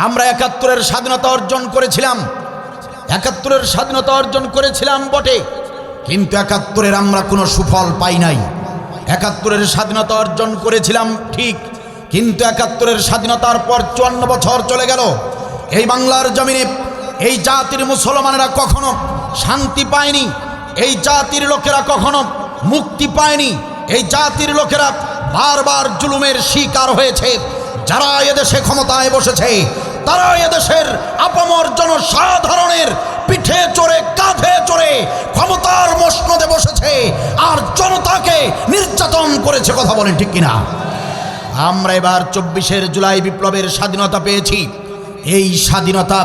আমরা ৭১-এর স্বাধীনতা অর্জন করেছিলাম, ৭১-এর স্বাধীনতা অর্জন করেছিলাম বটে, কিন্তু ৭১-এর আমরা কোনো সুফল পাই নাই। ৭১-এর স্বাধীনতা অর্জন করেছিলাম ঠিক, কিন্তু ৭১-এর স্বাধীনতার পর ৫৪ বছর চলে গেল। এই বাংলার জমিনে এই জাতির মুসলমানেরা কখনো শান্তি পায়নি, এই জাতির লোকেরা কখনো মুক্তি পায়নি। এই জাতির লোকেরা বারবার জুলুমের শিকার হয়েছে। যারা এদেশে ক্ষমতায় বসেছে তারা এদেশের আপামর জনসাধারণের পিঠে চড়ে কাঁধে চড়ে ক্ষমতার মসনদে বসেছে আর জনতাকে নির্যাতন করেছে। কথা বলেন ঠিক কিনা? আমরা এবার ২৪শে জুলাই বিপ্লবের স্বাধীনতা পেয়েছি। এই স্বাধীনতা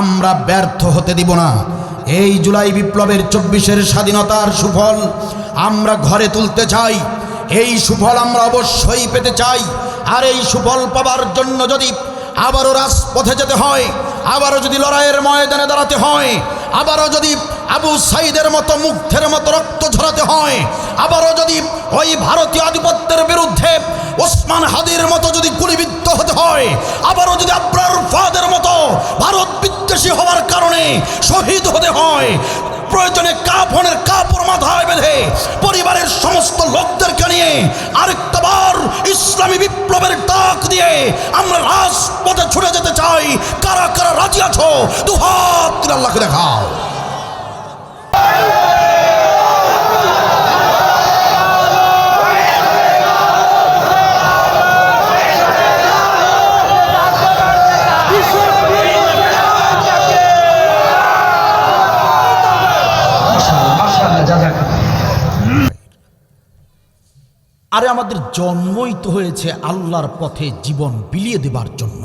আমরা ব্যর্থ হতে দিব না। এই জুলাই বিপ্লবের ২৪শে স্বাধীনতার সুফল আমরা ঘরে তুলতে চাই। এই সুফল আমরা অবশ্যই পেতে চাই। আর এই সুফল পাবার জন্য যদি আবারও রাজপথে যেতে হয়, আবারও যদি লড়াইয়ের ময়দানে দাঁড়াতে হয়, আবারও যদি আবু সাইদের মতো মুগ্ধের মতো রক্ত ঝরাতে হয়, আবারও যদি ওই ভারতীয় আধিপত্যের বিরুদ্ধে ওসমান হাদির মতো যদি গুলিবিদ্ধ হতে হয়, আবারও যদি আবরার ফাদের মতো ভারত বিদ্বেষী হওয়ার কারণে শহীদ হতে হয়, প্রয়োজনে কাফনের কাপড় মাথায় বেঁধে পরিবারের সমস্ত লোকদেরকে নিয়ে আরেকটাবার ইসলামী বিপ্লবের ডাক দিয়ে আমরা রাজপথে ছুটে যেতে চাই। কারা কারা রাজি আছো? দুহাত তুলে আল্লাহকে দেখাও। আরে আমাদের জন্মই তো হয়েছে আল্লাহর পথে জীবন বিলিয়ে দেবার জন্য।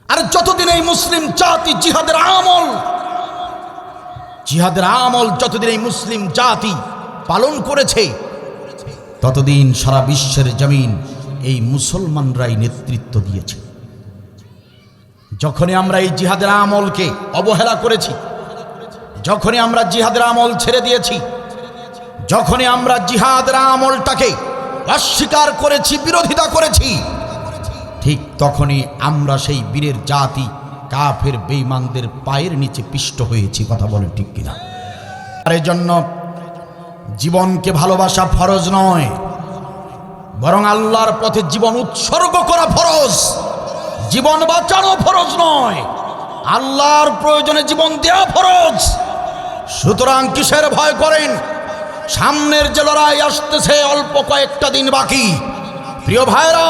আর যতদিন এই মুসলিম জাতি জিহাদের আমল যতদিন এই মুসলিম জাতি পালন করেছে, ততদিন সারা বিশ্বের জমিন এই মুসলমানরাই নেতৃত্ব দিয়েছে। যখনই আমরা এই জিহাদের আমলকে অবহেলা করেছি, যখনই আমরা জিহাদের আমল ছেড়ে দিয়েছি, যখনই আমরা জিহাদের আমলটাকে অস্বীকার করেছি, বিরোধিতা করেছি, ঠিক তখনই আমরা সেই বীরের জাতি কাফের বেঈমানদের পায়ের নিচে পিষ্ট হয়েছি। কথা বলেন ঠিক কিনা? আর এই জন্য জীবনকে ভালোবাসা ফরজ নয়, বরং আল্লাহর পথে জীবন উৎসর্গ করা ফরজ। জীবন বাঁচানো ফরজ নয়, আল্লাহর প্রয়োজনে জীবন দেওয়া ফরজ। সুতরাং কিসের ভয় করেন? সামনের যে লড়াই আসতেছে, অল্প কয়েকটা দিন বাকি। প্রিয় ভাইরা,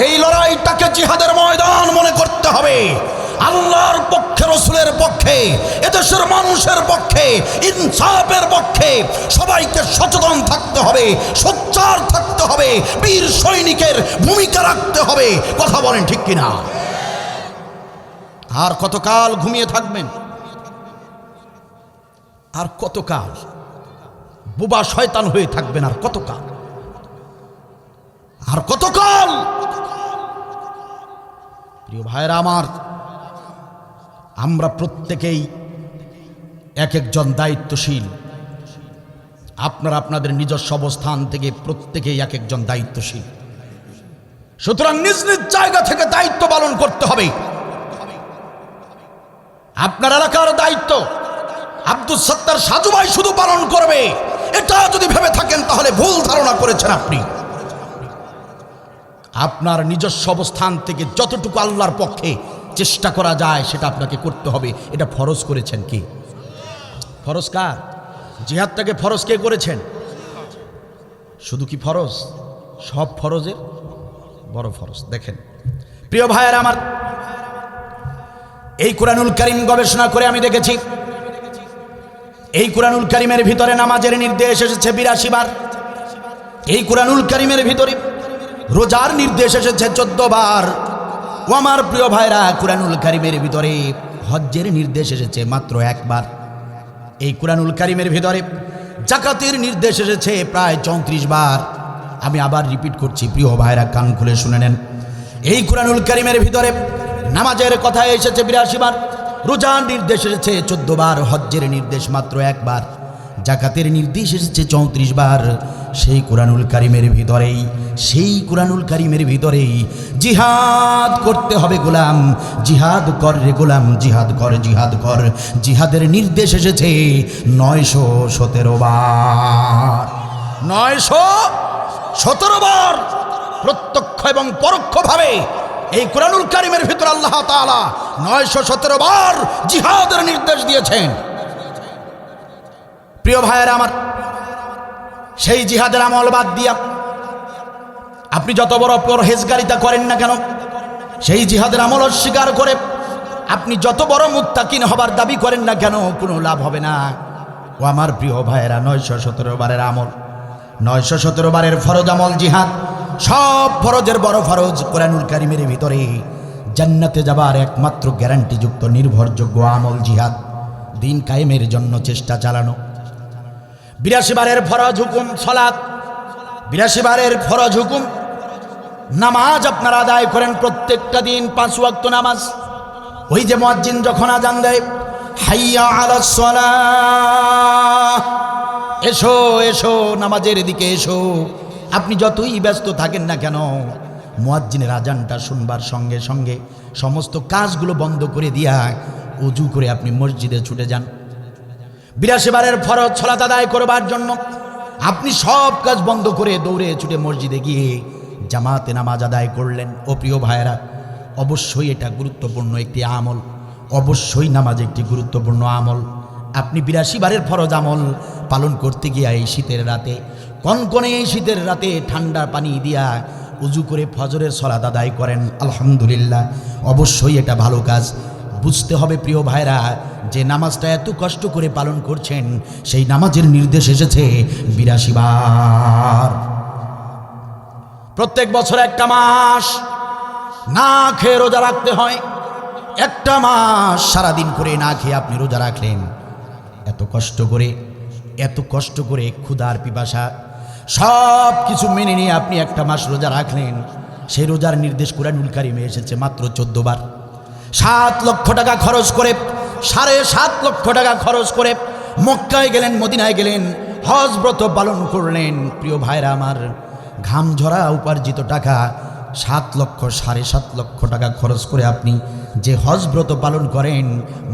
এই লড়াইটাকে জিহাদের ময়দান মনে করতে হবে। আল্লাহর পক্ষে, রসুলের পক্ষে, এদেশের মানুষের পক্ষে, ইনসাফের পক্ষে সবাইকে সচেতন থাকতে হবে, সোচ্চার থাকতে হবে, বীর সৈনিকের ভূমিকা রাখতে হবে। কথা বলেন ঠিক কিনা? আর কতকাল ঘুমিয়ে থাকবেন? আর কতকাল বোবা শয়তান হয়ে থাকবেন? আর কতকাল? আর কতকাল? প্রিয় ভাইরা আমার, আমরা প্রত্যেকেই এক একজন দায়িত্বশীল। আপনারা আপনাদের নিজস্ব অবস্থান থেকে প্রত্যেকেই এক একজন দায়িত্বশীল। সুতরাং নিজ নিজ জায়গা থেকে দায়িত্ব পালন করতে হবে। আপনার এলাকার দায়িত্ব আব্দুল সত্তার সাজু ভাই শুধু পালন করবে, এটা যদি ভেবে থাকেন তাহলে ভুল ধারণা করেছেন আপনি। আপনার নিজস্ব অবস্থান থেকে যতটুকু আল্লাহর পক্ষে চেষ্টা করা যায় সেটা আপনাকে করতে হবে। এটা ফরজ করেছেন কে? ফরজ কার? জিহাদটাকে ফরজ কে করেছেন? শুধু কি ফরজ? সব ফরজের বড় ফরজ। দেখেন প্রিয় ভাইয়েরা আমার, এই কুরআনুল কারীম গবেষণা করে আমি দেখেছি, এই কুরআনুল কারীমের ভিতরে নামাজের নির্দেশ এসেছে ৮২ বার। এই কুরআনুল কারীমের ভিতরে রোজার নির্দেশ এসেছে ১৪ বার। ও আমার প্রিয় ভাইরা, কুরআনুল কারীমের ভিতরে হজ্জের নির্দেশ এসেছে মাত্র ১ বার। এই কুরআনুল কারীমের ভিতরে যাকাতের নির্দেশ এসেছে প্রায় ৩৪ বার। আমি আবার রিপিট করছি, প্রিয় ভাইরা কান খুলে শুনে নেন। এই কুরআনুল কারীমের ভিতরে নামাজের কথা এসেছে ৮২ বার, রোজার নির্দেশ এসেছে ১৪ বার, হজ্জের নির্দেশ মাত্র ১ বার। জাকাতের নির্দেশ এসেছে 34 বার। সেই কোরআনুল কারিমের ভিতরেই জিহাদ করতে হবে গোলাম, জিহাদ কর রে গোলাম, জিহাদ কর, জিহাদ কর। জিহাদের নির্দেশ এসেছে 917 বার, 917 বার প্রত্যক্ষ এবং পরোক্ষভাবে এই কোরআনুল কারিমের ভিতরে আল্লাহ তাআলা 917 বার জিহাদের নির্দেশ দিয়েছেন। প্রিয় ভাইয়েরা আমার, সেই জিহাদের আমল বাদ দিয়া আপনি যত বড় পরহেজগারিতা করেন না কেন, সেই জিহাদের আমল অস্বীকার করে আপনি যত বড় মুত্তাকিন হবার দাবি করেন না কেন, কোনো লাভ হবে না। ও আমার প্রিয় ভাইয়েরা, 917 বারের আমল, 917 বারের ফরজ আমল জিহাদ, সব ফরজের বড় ফরজ। কোরআনুল কারিমের ভিতরে জান্নাতে যাবার একমাত্র গ্যারান্টিযুক্ত নির্ভরযোগ্য আমল জিহাদ, দিন কায়েমের জন্য চেষ্টা চালানো। 82 বারের ফরজ হুকুম সালাত, 82 বারের ফরজ হুকুম নামাজ আপনারা আদায় করেন প্রত্যেকটা দিন 5 ওয়াক্ত নামাজ। ওই যে মুয়াজ্জিন যখন আযান দেয়, হাইয়া আলাস সালাহ, এসো এসো নামাজের দিকে এসো, আপনি যতই ব্যস্ত থাকেন না কেন, মুয়াজ্জিনের আযানটা শুনবার সঙ্গে সঙ্গে সমস্ত কাজগুলো বন্ধ করে দিয়া ওযু করে আপনি মসজিদে ছুটে যান। 82 বারের ফরজ সালাত আদায় করবার জন্য আপনি সব কাজ বন্ধ করে দৌড়ে ছুটে মসজিদে গিয়ে জামাতে নামাজ আদায় করলেন। ও প্রিয় ভাইয়েরা, অবশ্যই এটা গুরুত্বপূর্ণ একটি আমল, অবশ্যই নামাজ একটি গুরুত্বপূর্ণ আমল। আপনি 82 বারের ফরজ আমল পালন করতে গিয়ে এই শীতের রাতে, কনকনে এই শীতের রাতে ঠান্ডা পানি দিয়া উজু করে ফজরের সালাত আদায় করেন, আলহামদুলিল্লাহ, অবশ্যই এটা ভালো কাজ। বুঝতে হবে প্রিয় ভাইরা, যে নামাজটা এত কষ্ট করে পালন করছেন, সেই নামাজের নির্দেশ এসেছে 82 বার। প্রত্যেক বছর একটা মাস না খেয়ে রোজা রাখতে হয়। একটা মাস সারাদিন করে না খেয়ে আপনি রোজা রাখলেন, এত কষ্ট করে ক্ষুধার পিপাসা সব কিছু মেনে নিয়ে আপনি একটা মাস রোজা রাখলেন। সেই রোজার নির্দেশ কোরআনুল কারিমে এসেছে মাত্র 14 বার। 7 লক্ষ টাকা খরচ করে, 7.5 লক্ষ টাকা খরচ করে মক্কায় গেলেন, মদিনায় গেলেন, হজ ব্রত পালন করলেন। প্রিয় ভাইরা আমার, ঘাম ঝরা উপার্জিত টাকা 7 লক্ষ 7.5 লক্ষ টাকা খরচ করে আপনি যে হজ ব্রত পালন করেন,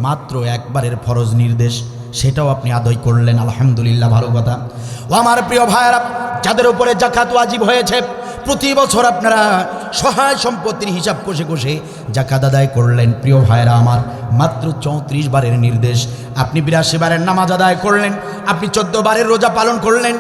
মাত্র একবারের ফরজ নির্দেশ, সেটাও আপনি আদায় করলেন, আলহামদুলিল্লাহ, ভালো কথা। ও আমার প্রিয় ভাইরা, যাদের উপরে জাকাত ওয়াজিব হয়েছে, প্রতি বছর আপনারা সহায় সম্পত্তির হিসাব কষে কষে জাকাত আদায় করলেন। প্রিয় ভাইরা আমার, মাত্র 34 বারের নির্দেশ। আপনি 82 বারের নামাজ আদায় করলেন, আপনি 14 বারের রোজা পালন করলেন,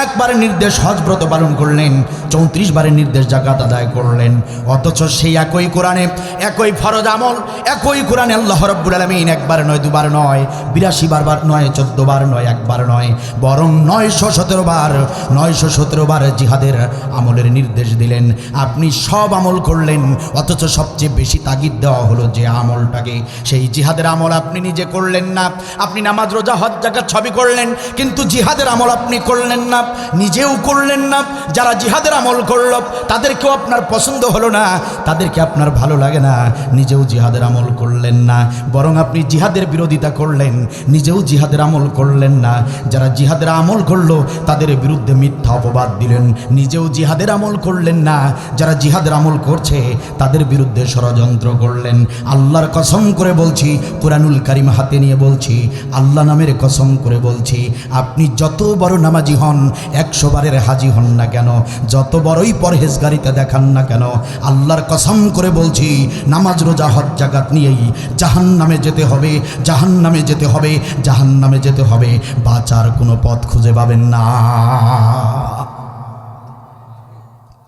একবারের নির্দেশ হজ ব্রত পালন করলেন, 34 বারের নির্দেশ জাকাত আদায় করলেন। অথচ সেই একই কোরআনে, একই ফরজ আমল, একই কোরআনে আল্লাহ রাব্বুল আলামিন একবার নয়, দুবার নয়, 82 বার নয়, 14 বার নয়, একবার নয়, বরং 917 বার জিহাদের আমলের নির্দেশ দিলেন। আপনি সব আমল করলেন, অথচ সবচেয়ে বেশি তাগিদ দেওয়া হলো যে আমলটাকে, সেই জিহাদের আমল আপনি নিজে করলেন না। আপনি নামাজ রোজা হজ জাকাত সবই করলেন, কিন্তু জিহাদের আমল আপনি করলেন না, নিজেও করলেন না। যারা জিহাদের আমল করল তাদেরকেও আপনার পছন্দ হলো না, তাদেরকে আপনার ভালো লাগে না, নিজেও জিহাদের আমল করলেন না, বরং আপনি জিহাদের বিরোধিতা করলেন, নিজেও জিহাদের আমল করলেন না। যারা জিহাদের আমল করলো তাদের বিরুদ্ধে মিথ্যা অপবাদ দিলেন, নিজেও জিহাদের আমল করলেন না। যারা জিহাদের আমল করছে তাদের বিরুদ্ধে ষড়যন্ত্র করলেন। আল্লাহর কসম করে বলছি, কোরআনুল কারিম হাতে নিয়ে বলছি, আল্লাহ নামের কসম করে বলছি, আপনি যত বড় নামাজি হন, 100 বারের হাজি হন না কেন, যত বড়ই পরহেজগারিতা দেখান না কেন, আল্লাহর কসম করে বলছি, নামাজ রোজা হজ জাকাত নিয়েই জাহান্নামে যেতে হবে, জাহান্নামে যেতে হবে, জাহান্নামে যেতে হবে, বাঁচার কোনো পথ খুঁজে পাবেন না।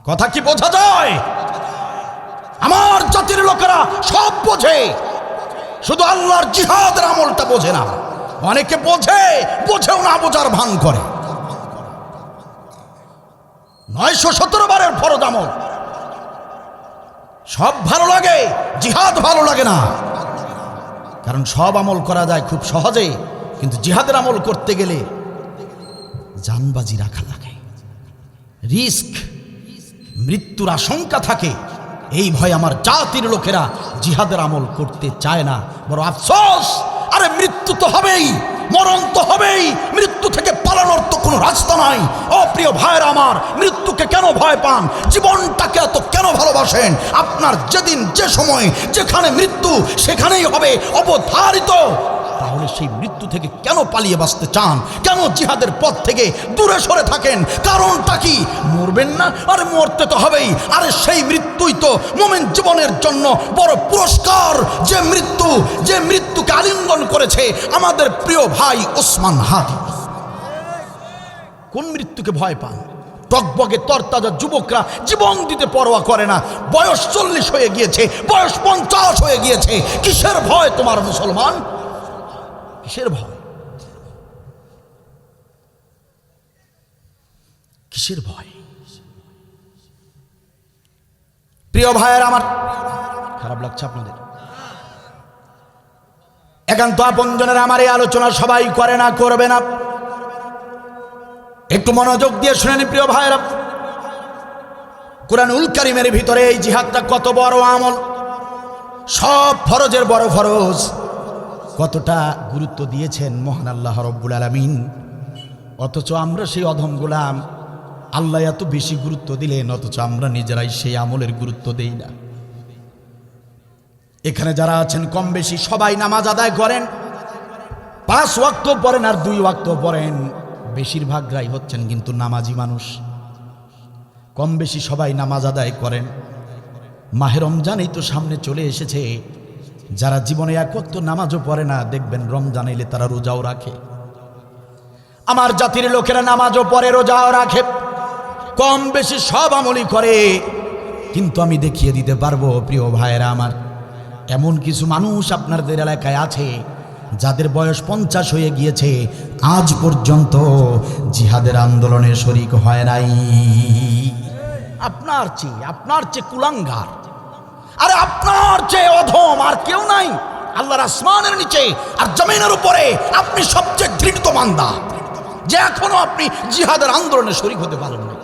কথা কি বোঝা যায়? আমার জাতির লোকেরা সব বোঝে, শুধু আল্লাহর জিহাদের আমলটা বোঝে না। অনেকে বোঝেও না, বোঝার ভান করে। 917 বারের ফরজ আমল সব ভালো লাগে, জিহাদ ভালো লাগে না। কারণ সব আমল করা যায় খুব সহজে, কিন্তু জিহাদের আমল করতে গেলে জানবাজি রাখা লাগে, রিস্ক, মৃত্যুর আশঙ্কা থাকে। এই ভয় আমার জাতির লোকেরা জিহাদের আমল করতে চায় না। বড় আফসোস, আরে মৃত্যু তো হবেই, মরণ তো হবেই, মৃত্যু থেকে পালানোর তো কোনো রাস্তা নাই। ও প্রিয় ভাইরা আমার, মৃত্যুকে কেন ভয় পান? জীবনটাকে এত কেন ভালোবাসেন? আপনার যেদিন যে সময় যেখানে মৃত্যু সেখানেই হবে অবধারিত। তাহলে সেই মৃত্যু থেকে কেন পালিয়ে বাঁচতে চান? কেন জিহাদের পথ থেকে দূরে সরে থাকেন? কারণটা কি? মরবেন না? আরে মরতে তো হবেই। আরে সেই মৃত্যুই তো মুমিন জীবনের জন্য বড় পুরস্কার। যে মৃত্যুকে আলিঙ্গন করেছে আমাদের প্রিয় ভাই ওসমান হাদি। কোন মৃত্যুকে ভয় পান? টকবগে তরতাজা যুবকরা জীবন দিতে পরোয়া করে না। বয়স 40 হয়ে গিয়েছে, বয়স 50 হয়ে গিয়েছে। কিসের ভয় তোমার মুসলমান? কিসের ভয়? কিসের ভয়? প্রিয় ভাইয়ের আমার, খারাপ লাগছে আপনাদের? একান্ত আপনজনের আমার এই আলোচনা সবাই করে না, করবে না। একটু মনোযোগ দিয়ে শুনেন প্রিয় ভাইয়েরা। কুরআনুল কারীমের ভিতরে এই জিহাদটা কত বড় আমল, সব ফরজের বড় ফরজ, কতটা গুরুত্ব দিয়েছেন মহান আল্লাহ রব্বুল আলামিন। অথচ আমরা সেই অধম গোলাম, আল্লাহ এত বেশি গুরুত্ব দিলেন, অথচ আমরা নিজেরাই সেই আমলের গুরুত্ব দেই না। এখানে যারা আছেন কম বেশি সবাই নামাজ আদায় করেন, 5 ওয়াক্ত পড়েন আর 2 ওয়াক্ত পড়েন, বেশিরভাগরাই হচ্ছেন কিন্তু নামাজি মানুষ। কম বেশি সবাই নামাজ আদায় করেন। মাহে রমজানই তো সামনে চলে এসেছে। যারা জীবনে 1 ওয়াক্ত নামাজও পড়ে না, দেখবেন রমজান এলে তারা রোজাও রাখে। আমার জাতির লোকেরা নামাজও পড়ে, রোজাও রাখে, কম বেশি সব আমলই করে। কিন্তু আমি দেখিয়ে দিতে পারবো প্রিয় ভাইয়েরা আমার, এমন কিছু মানুষ আপনাদের এলাকায় আছে যাদের বয়স 50 হয়ে গিয়েছে, আজ পর্যন্ত জিহাদের আন্দোলনে শরীক হয় নাই। আপনার চেয়ে কুলাঙ্গার, আরে আপনার চেয়ে অধম আর কেউ নাই। আল্লাহর আসমানের নিচে আর জমিনের উপরে আপনি সবচেয়ে ঘৃণিত বান্দা, যে এখনো আপনি জিহাদের আন্দোলনে শরীক হতে পারেন না।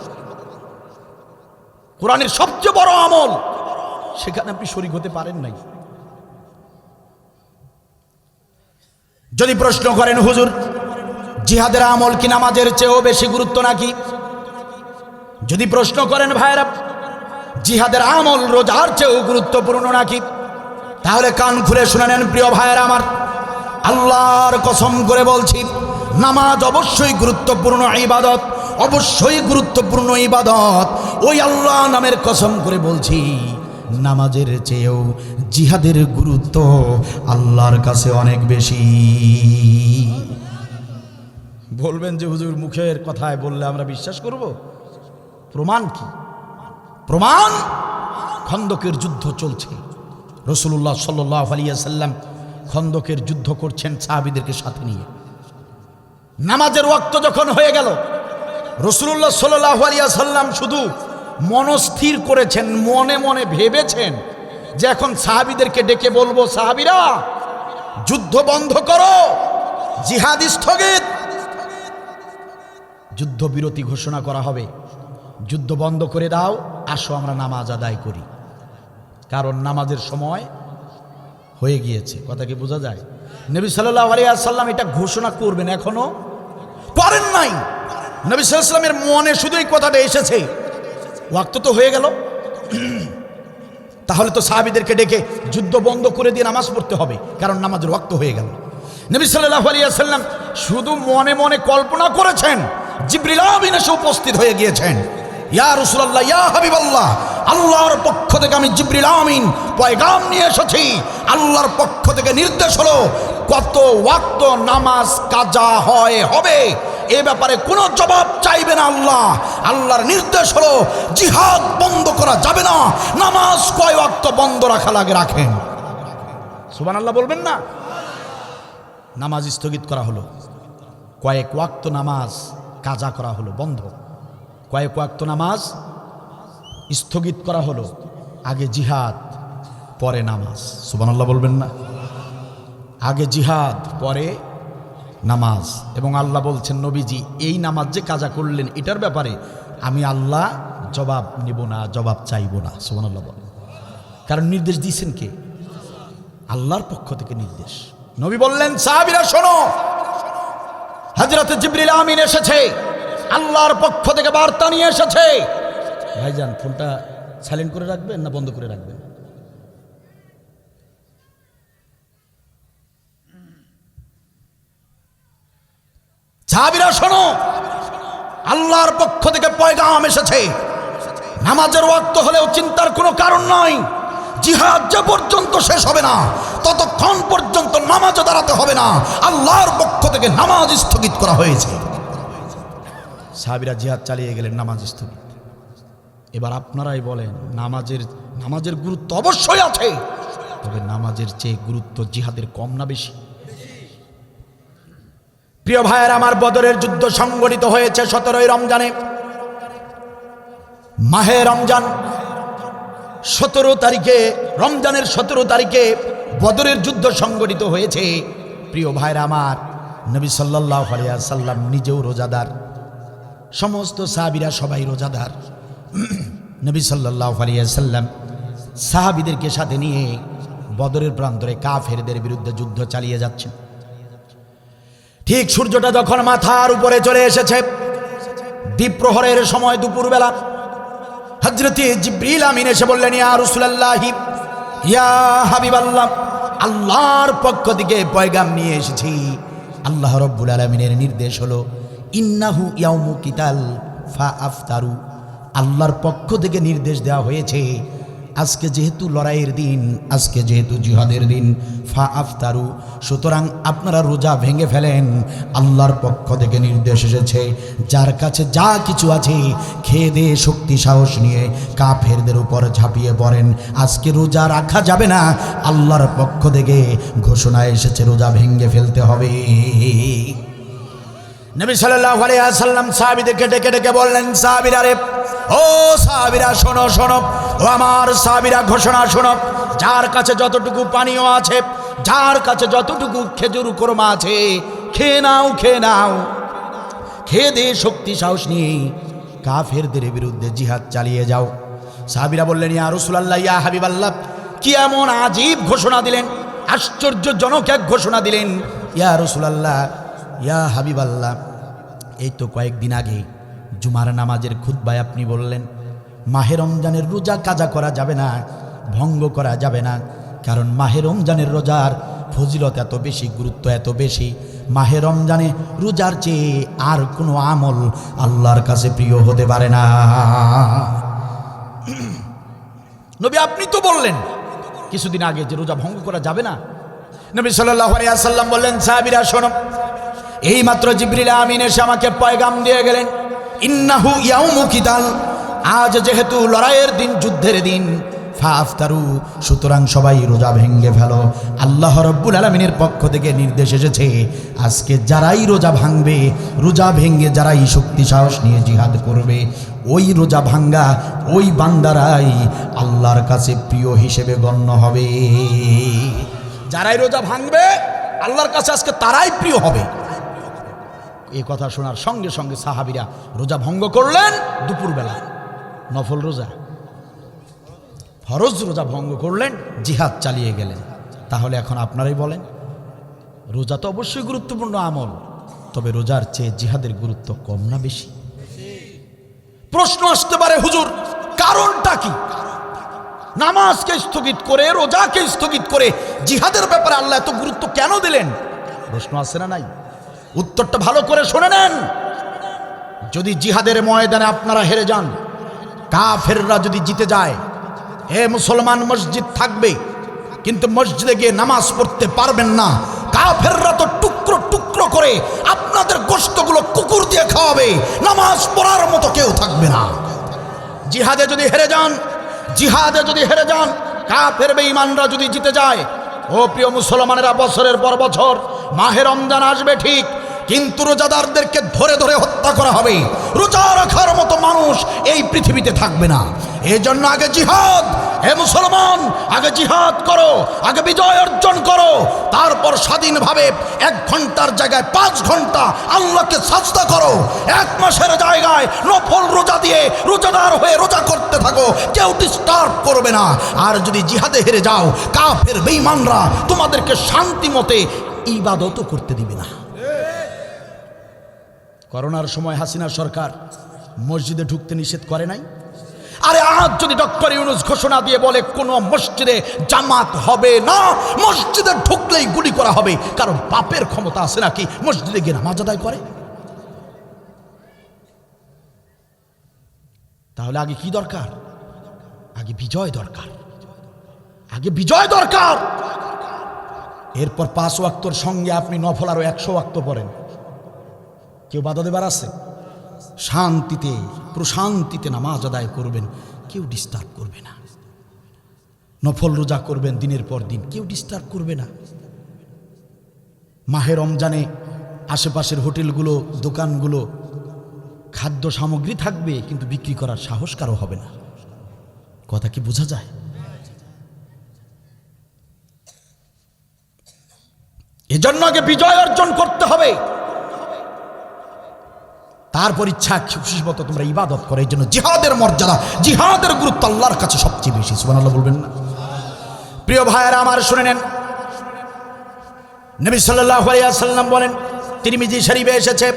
কোরআনের সবচেয়ে বড় আমল, সেখানে আপনি শরীক হতে পারেন নাই। যদি প্রশ্ন করেন হুজুর, জিহাদের আমল কি নামাজের চেয়েও বেশি গুরুত্ব নাকি? যদি প্রশ্ন করেন ভাইরা, জিহাদের আমল রোজার চেয়েও গুরুত্বপূর্ণ নাকি? তাহলে কান খুলে শুনে নেন প্রিয় ভাইয়েরা আমার, আল্লাহর কসম করে বলছি, নামাজ অবশ্যই গুরুত্বপূর্ণ ইবাদত, অবশ্যই গুরুত্বপূর্ণ ইবাদত। ওই আল্লাহ নামের কসম করে বলছি, নামাজের চেয়েও জিহাদের গুরুত্ব আল্লাহর কাছে অনেক বেশি। বলবেন যে হুজুর মুখের কথায় বললে আমরা বিশ্বাস করব? প্রমাণ কি? প্রমাণ, খন্দকের যুদ্ধ চলছে, রাসূলুল্লাহ সাল্লাল্লাহু আলাইহি ওয়াসাল্লাম খন্দকের যুদ্ধ করছেন সাহাবীদেরকে সাথে নিয়ে। নামাজের ওয়াক্ত যখন হয়ে গেল, রাসূলুল্লাহ সাল্লাল্লাহু আলাইহি ওয়াসাল্লাম শুধু মনস্থির করেছেন, মনে মনে ভেবেছেন যে এখন সাহাবীদেরকে ডেকে বলবো, সাহাবীরা যুদ্ধ বন্ধ করো, জিহাদ স্থগিত, যুদ্ধবিরতি ঘোষণা করা হবে, যুদ্ধ বন্ধ করে দাও, আসো আমরা নামাজ আদায় করি। কারণ নামাজের সময় হয়ে গিয়েছে। কথা কি বোঝা যায়? নবী সাল্লাল্লাহু আলাইহি ওয়াসাল্লাম এটা ঘোষণা করবেন, এখনো করেন নাই। নবী সাল্লাল্লাহু আলাইহি ওয়াসাল্লামের মনে শুধু এই কথাটা এসেছে, ওয়াক্ত তো হয়ে গেল, তাহলে তো সাহাবীদেরকে ডেকে যুদ্ধ বন্ধ করে দিয়ে নামাজ পড়তে হবে, কারণ নামাজের ওয়াক্ত হয়ে গেল। নবী সাল্লাল্লাহু আলাইহি ওয়াসাল্লাম শুধু মনে মনে কল্পনা করেছেন, জিবরিল আমিন এসে উপস্থিত হয়ে গিয়েছেন। ইয়া রাসূলুল্লাহ, ইয়া হাবিবাল্লাহ, আল্লাহর পক্ষ থেকে আমি জিবরিল আমিন পয়গাম নিয়ে এসেছি। আল্লাহর পক্ষ থেকে নির্দেশ হলো কত ওয়াক্ত নামাজ কাজা হবে, এ ব্যাপারে কোনো জবাব চাইবে না আল্লাহ। আল্লাহর নির্দেশ হলো জিহাদ বন্ধ করা যাবে না, নামাজ কয় ওয়াক্ত বন্ধ রাখা লাগে রাখেন। সুবহানাল্লাহ বলবেন না? নামাজ স্থগিত করা হলো, কয়েক ওয়াক্ত নামাজ কাজা করা হলো, বন্ধ। কয়েক ওয়াক্ত নামাজ স্থগিত করা হলো, আগে জিহাদ পরে নামাজ। সুবহানাল্লাহ বলবেন না? আগে জিহাদ পরে নামাজ। এবং আল্লাহ বলছেন, নবীজি এই নামাজ যে কাজা করলেন এটার ব্যাপারে আমি আল্লাহ জবাব নিব না, জবাব চাইব না। সুবহানাল্লাহ বলেন। কারণ নির্দেশ দিয়েছেন কে? আল্লাহর পক্ষ থেকে নির্দেশ। নবী বললেন, সাহাবীরা শোনো, হযরত জিবরিল আমিন এসেছে, আল্লাহর পক্ষ থেকে বার্তা নিয়ে এসেছে। ভাইজান ফোনটা সাইলেন্ট করে রাখবেন না বন্ধ করে রাখবেন? সাহাবীরা শোনো, আল্লাহর পক্ষ থেকে পয়গাম এসেছে। নামাজের ওয়াক্ত হলেও চিন্তার কোনো কারণ নাই। জিহাদ যে পর্যন্ত শেষ হবে না ততক্ষণ পর্যন্ত নামাজে দাঁড়াতে হবে না। আল্লাহর পক্ষ থেকে নামাজ স্থগিত করা হয়েছে। সাহাবীরা জিহাদ চালিয়ে গেলেন, নামাজ স্থগিত। এবার আপনারাই বলেন, নামাজের গুরুত্ব অবশ্যই আছে, তবে নামাজের চেয়ে গুরুত্ব জিহাদের কম না বেশি? প্রিয় ভাইয়ের আমার, বদরের যুদ্ধ সংগঠিত হয়েছে 17ই রমজানে। মাহে রমজান 17 তারিখে, রমজানের 17 তারিখে বদরের যুদ্ধ সংগঠিত হয়েছে। প্রিয় ভাইরা আমার, নবী সাল্লাল্লাহু আলাইহি ওয়াসাল্লাম নিজেও রোজাদার, সমস্ত সাহাবীরা সবাই রোজাদার। নবী সাল্লাল্লাহু আলাইহি ওয়াসাল্লাম সাহাবীদেরকে সাথে নিয়ে বদরের প্রান্তরে কাফেরদের বিরুদ্ধে যুদ্ধ চালিয়ে যাচ্ছেন। ঠিক সূর্যটা যখন মাথার উপরে চলে এসেছে, দ্বীপ্রহরের সময় দুপুরবেলা, হযরতে জিবরিল আমিন এসে বললেন, ইয়া রাসূলুল্লাহ, ইয়া হাবিবাল্লাহ, আল্লাহর পক্ষ থেকে পয়গাম নিয়ে এসেছি। আল্লাহ রাব্বুল আলামিনের নির্দেশ হলো ইন্নাহু ইয়াউমু কিতাল ফাআফতারু। আল্লাহর পক্ষ থেকে নির্দেশ দেওয়া হয়েছে, আজকে যেহেতু লড়াইয়ের দিন, আজকে যেহেতু জিহাদের দিন, ফাআফতারু, সুতরাং আপনারা রোজা ভেঙে ফেলেন। আল্লাহর পক্ষ থেকে নির্দেশ এসেছে, যার কাছে যা কিছু আছে খেয়ে দিয়ে শক্তি সাহস নিয়ে কাফেরদের উপর ঝাঁপিয়ে পড়েন। আজকে রোজা রাখা যাবে না, আল্লাহর পক্ষ থেকে ঘোষণা এসেছে রোজা ভেঙে ফেলতে হবে। নবী সাল্লাল্লাহু আলাইহি ওয়াসাল্লাম সাহাবীদেরকে ডেকে ডেকে বললেন, সাহাবীরা রে, ও সাহাবীরা শোনো শোনো, ও আমার সাহাবীরা ঘোষণা শোনো, যার কাছে যতটুকু পানীয় আছে, যার কাছে যতটুকু খেজুর কোরমা আছে, খেয়ে নাও, খেয়ে নাও, খেয়ে দিয়ে শক্তি সাহস নিয়ে কাফেরদের বিরুদ্ধে জিহাদ চালিয়ে যাও। সাহাবীরা বললেন, ইয়া রাসূলুল্লাহ, ইয়া হাবিবাল্লাহ, কি এমন আজীব ঘোষণা দিলেন, আশ্চর্যজনক এক ঘোষণা দিলেন। ইয়া রাসূলুল্লাহ, ইয়া হাবিবাল্লাহ, এই তো কয়েকদিন আগে জুমার নামাজের খুতবায় আপনি বললেন মাহে রমজানের রোজা কাজা করা যাবে না, ভঙ্গ করা যাবে না, কারণ মাহে রমজানের রোজার ফজিলত এত বেশি, গুরুত্ব এত বেশি। মাহে রমজানে রোজার চেয়ে আর কোনো আমল আল্লাহর কাছে প্রিয় হতে পারে না। নবী আপনি তো বললেন কিছুদিন আগে যে রোজা ভঙ্গ করা যাবে না। নবী সাল্লাল্লাহু আলাইহি ওয়াসাল্লাম বললেন, সাহাবীরা শোনো, এই মাত্র জিবরিল আমিন এসে আমাকে পয়গাম দিয়ে গেলেন, ইন্নাহু ইয়াউমু কিতাল, আজ যেহেতু লড়াইয়ের দিন, যুদ্ধের দিন, ফাআফতারু, সুতরাং সবাই রোজা ভেঙে ফেলো। আল্লাহ রাব্বুল আলামিনের পক্ষ থেকে নির্দেশ এসেছে, আজকে যারাই রোজা ভাঙবে, রোজা ভেঙে যারাই শক্তি সাহস নিয়ে জিহাদ করবে, ওই রোজা ভাঙ্গা ওই বান্দারাই আল্লাহর কাছে প্রিয় হিসেবে গণ্য হবে। যারাই রোজা ভাঙবে আল্লাহর কাছে আজকে তারাই প্রিয় হবে। এই কথা শোনার সঙ্গে সঙ্গে সাহাবীরা রোজা ভঙ্গ করলেন দুপুরবেলা, নফল রোজা, ফরজ রোজা ভঙ্গ করলেন, জিহাদ চালিয়ে গেলেন। তাহলে এখন আপনারাই বলেন, রোজা তো অবশ্যই গুরুত্বপূর্ণ আমল, তবে রোজার চেয়ে জিহাদের গুরুত্ব কম না বেশি? প্রশ্ন আসতে পারে, হুজুর কারণটা কি? নামাজকে স্থগিত করে, রোজাকে স্থগিত করে জিহাদের ব্যাপারে আল্লাহ এত গুরুত্ব কেন দিলেন? প্রশ্ন আসে না নাই? উত্তরটা ভালো করে শুনে নেন। যদি জিহাদের ময়দানে আপনারা হেরে যান, কাফেররা যদি জিতে যায়, এ মুসলমান মসজিদ থাকবে কিন্তু মসজিদে গিয়ে নামাজ পড়তে পারবেন না। কাফেররা তো টুকরো টুকরো করে আপনাদের গোশতগুলো কুকুর দিয়ে খাওয়াবে, নামাজ পড়ার মতো কেউ থাকবে না। জিহাদে যদি হেরে যান, জিহাদে যদি হেরে যান, কাফের বেঈমানরা যদি জিতে যায়, ও প্রিয় মুসলমানেরা, বছরের পর বছর মাহে রমজান আসবে ঠিক, কিন্তু রোজাদারদেরকে ধরে ধরে হত্যা করা হবে। রোজা রাখার মতো মানুষ এই পৃথিবীতে থাকবে না। এই জন্য আগে জিহাদ, হে মুসলমান, আগে জিহাদ করো, আগে বিজয় অর্জন করো, তারপর স্বাধীনভাবে 1 ঘন্টার জায়গায় 5 ঘন্টা আল্লাহকে সাজদা করো। 1 মাসের জায়গায় নফল রোজা দিয়ে রোজাদার হয়ে রোজা করতে থাকো, কেউ ডিস্টার্ব করবে না। আর যদি জিহাদে হেরে যাও, কাফের বেঈমানরা তোমাদেরকে শান্তি মতে ইবাদতও করতে দিবে না। করোনার সময় হাসিনা সরকার মসজিদে ঢুকতে নিষেধ করে নাই? আরে আজ যদি ডক্টর ইউনূস ঘোষণা দিয়ে বলে কোনো মসজিদে জামাত হবে না, মসজিদে ঢুকলেই গুলি করা হবে, কারণ বাপের ক্ষমতা আছে নাকি মসজিদে গিয়ে নামাজ আদায় করে? তাহলে আগে কি দরকার? আগে বিজয় দরকার, আগে বিজয় দরকার। এরপর 5 ওয়াক্তর সঙ্গে আপনি নফল আরো 100 ওয়াক্ত পড়েন, কেউ বাধা দেবার আছে? শান্তিতে প্রশান্তিতে নামাজ আদায় করবেন, কেউ ডিস্টার্ব করবে না। নফল রোজা করবেন দিনের পর দিন, কেউ ডিস্টার্ব করবে না। মাহে রমজানে আশেপাশের হোটেলগুলো, দোকানগুলো খাদ্য সামগ্রী থাকবে, কিন্তু বিক্রি করার সাহস কারো হবে না। কথা কি বোঝা যায়? এজন্য আগে বিজয় অর্জন করতে হবে, তারপর ইচ্ছা খুশি মতো তোমরা ইবাদত করো। এই জন্য জিহাদের মর্যাদা, জিহাদের গুরুত্ব আল্লাহর কাছে সবচেয়ে বেশি। সুবহানাল্লাহ বলবেন না? প্রিয় ভাইয়েরা আমার, শুনে নেন, নবী সাল্লাল্লাহু আলাইহি ওয়াসাল্লাম বলেন, তিরমিজি শরীফে এসেছে,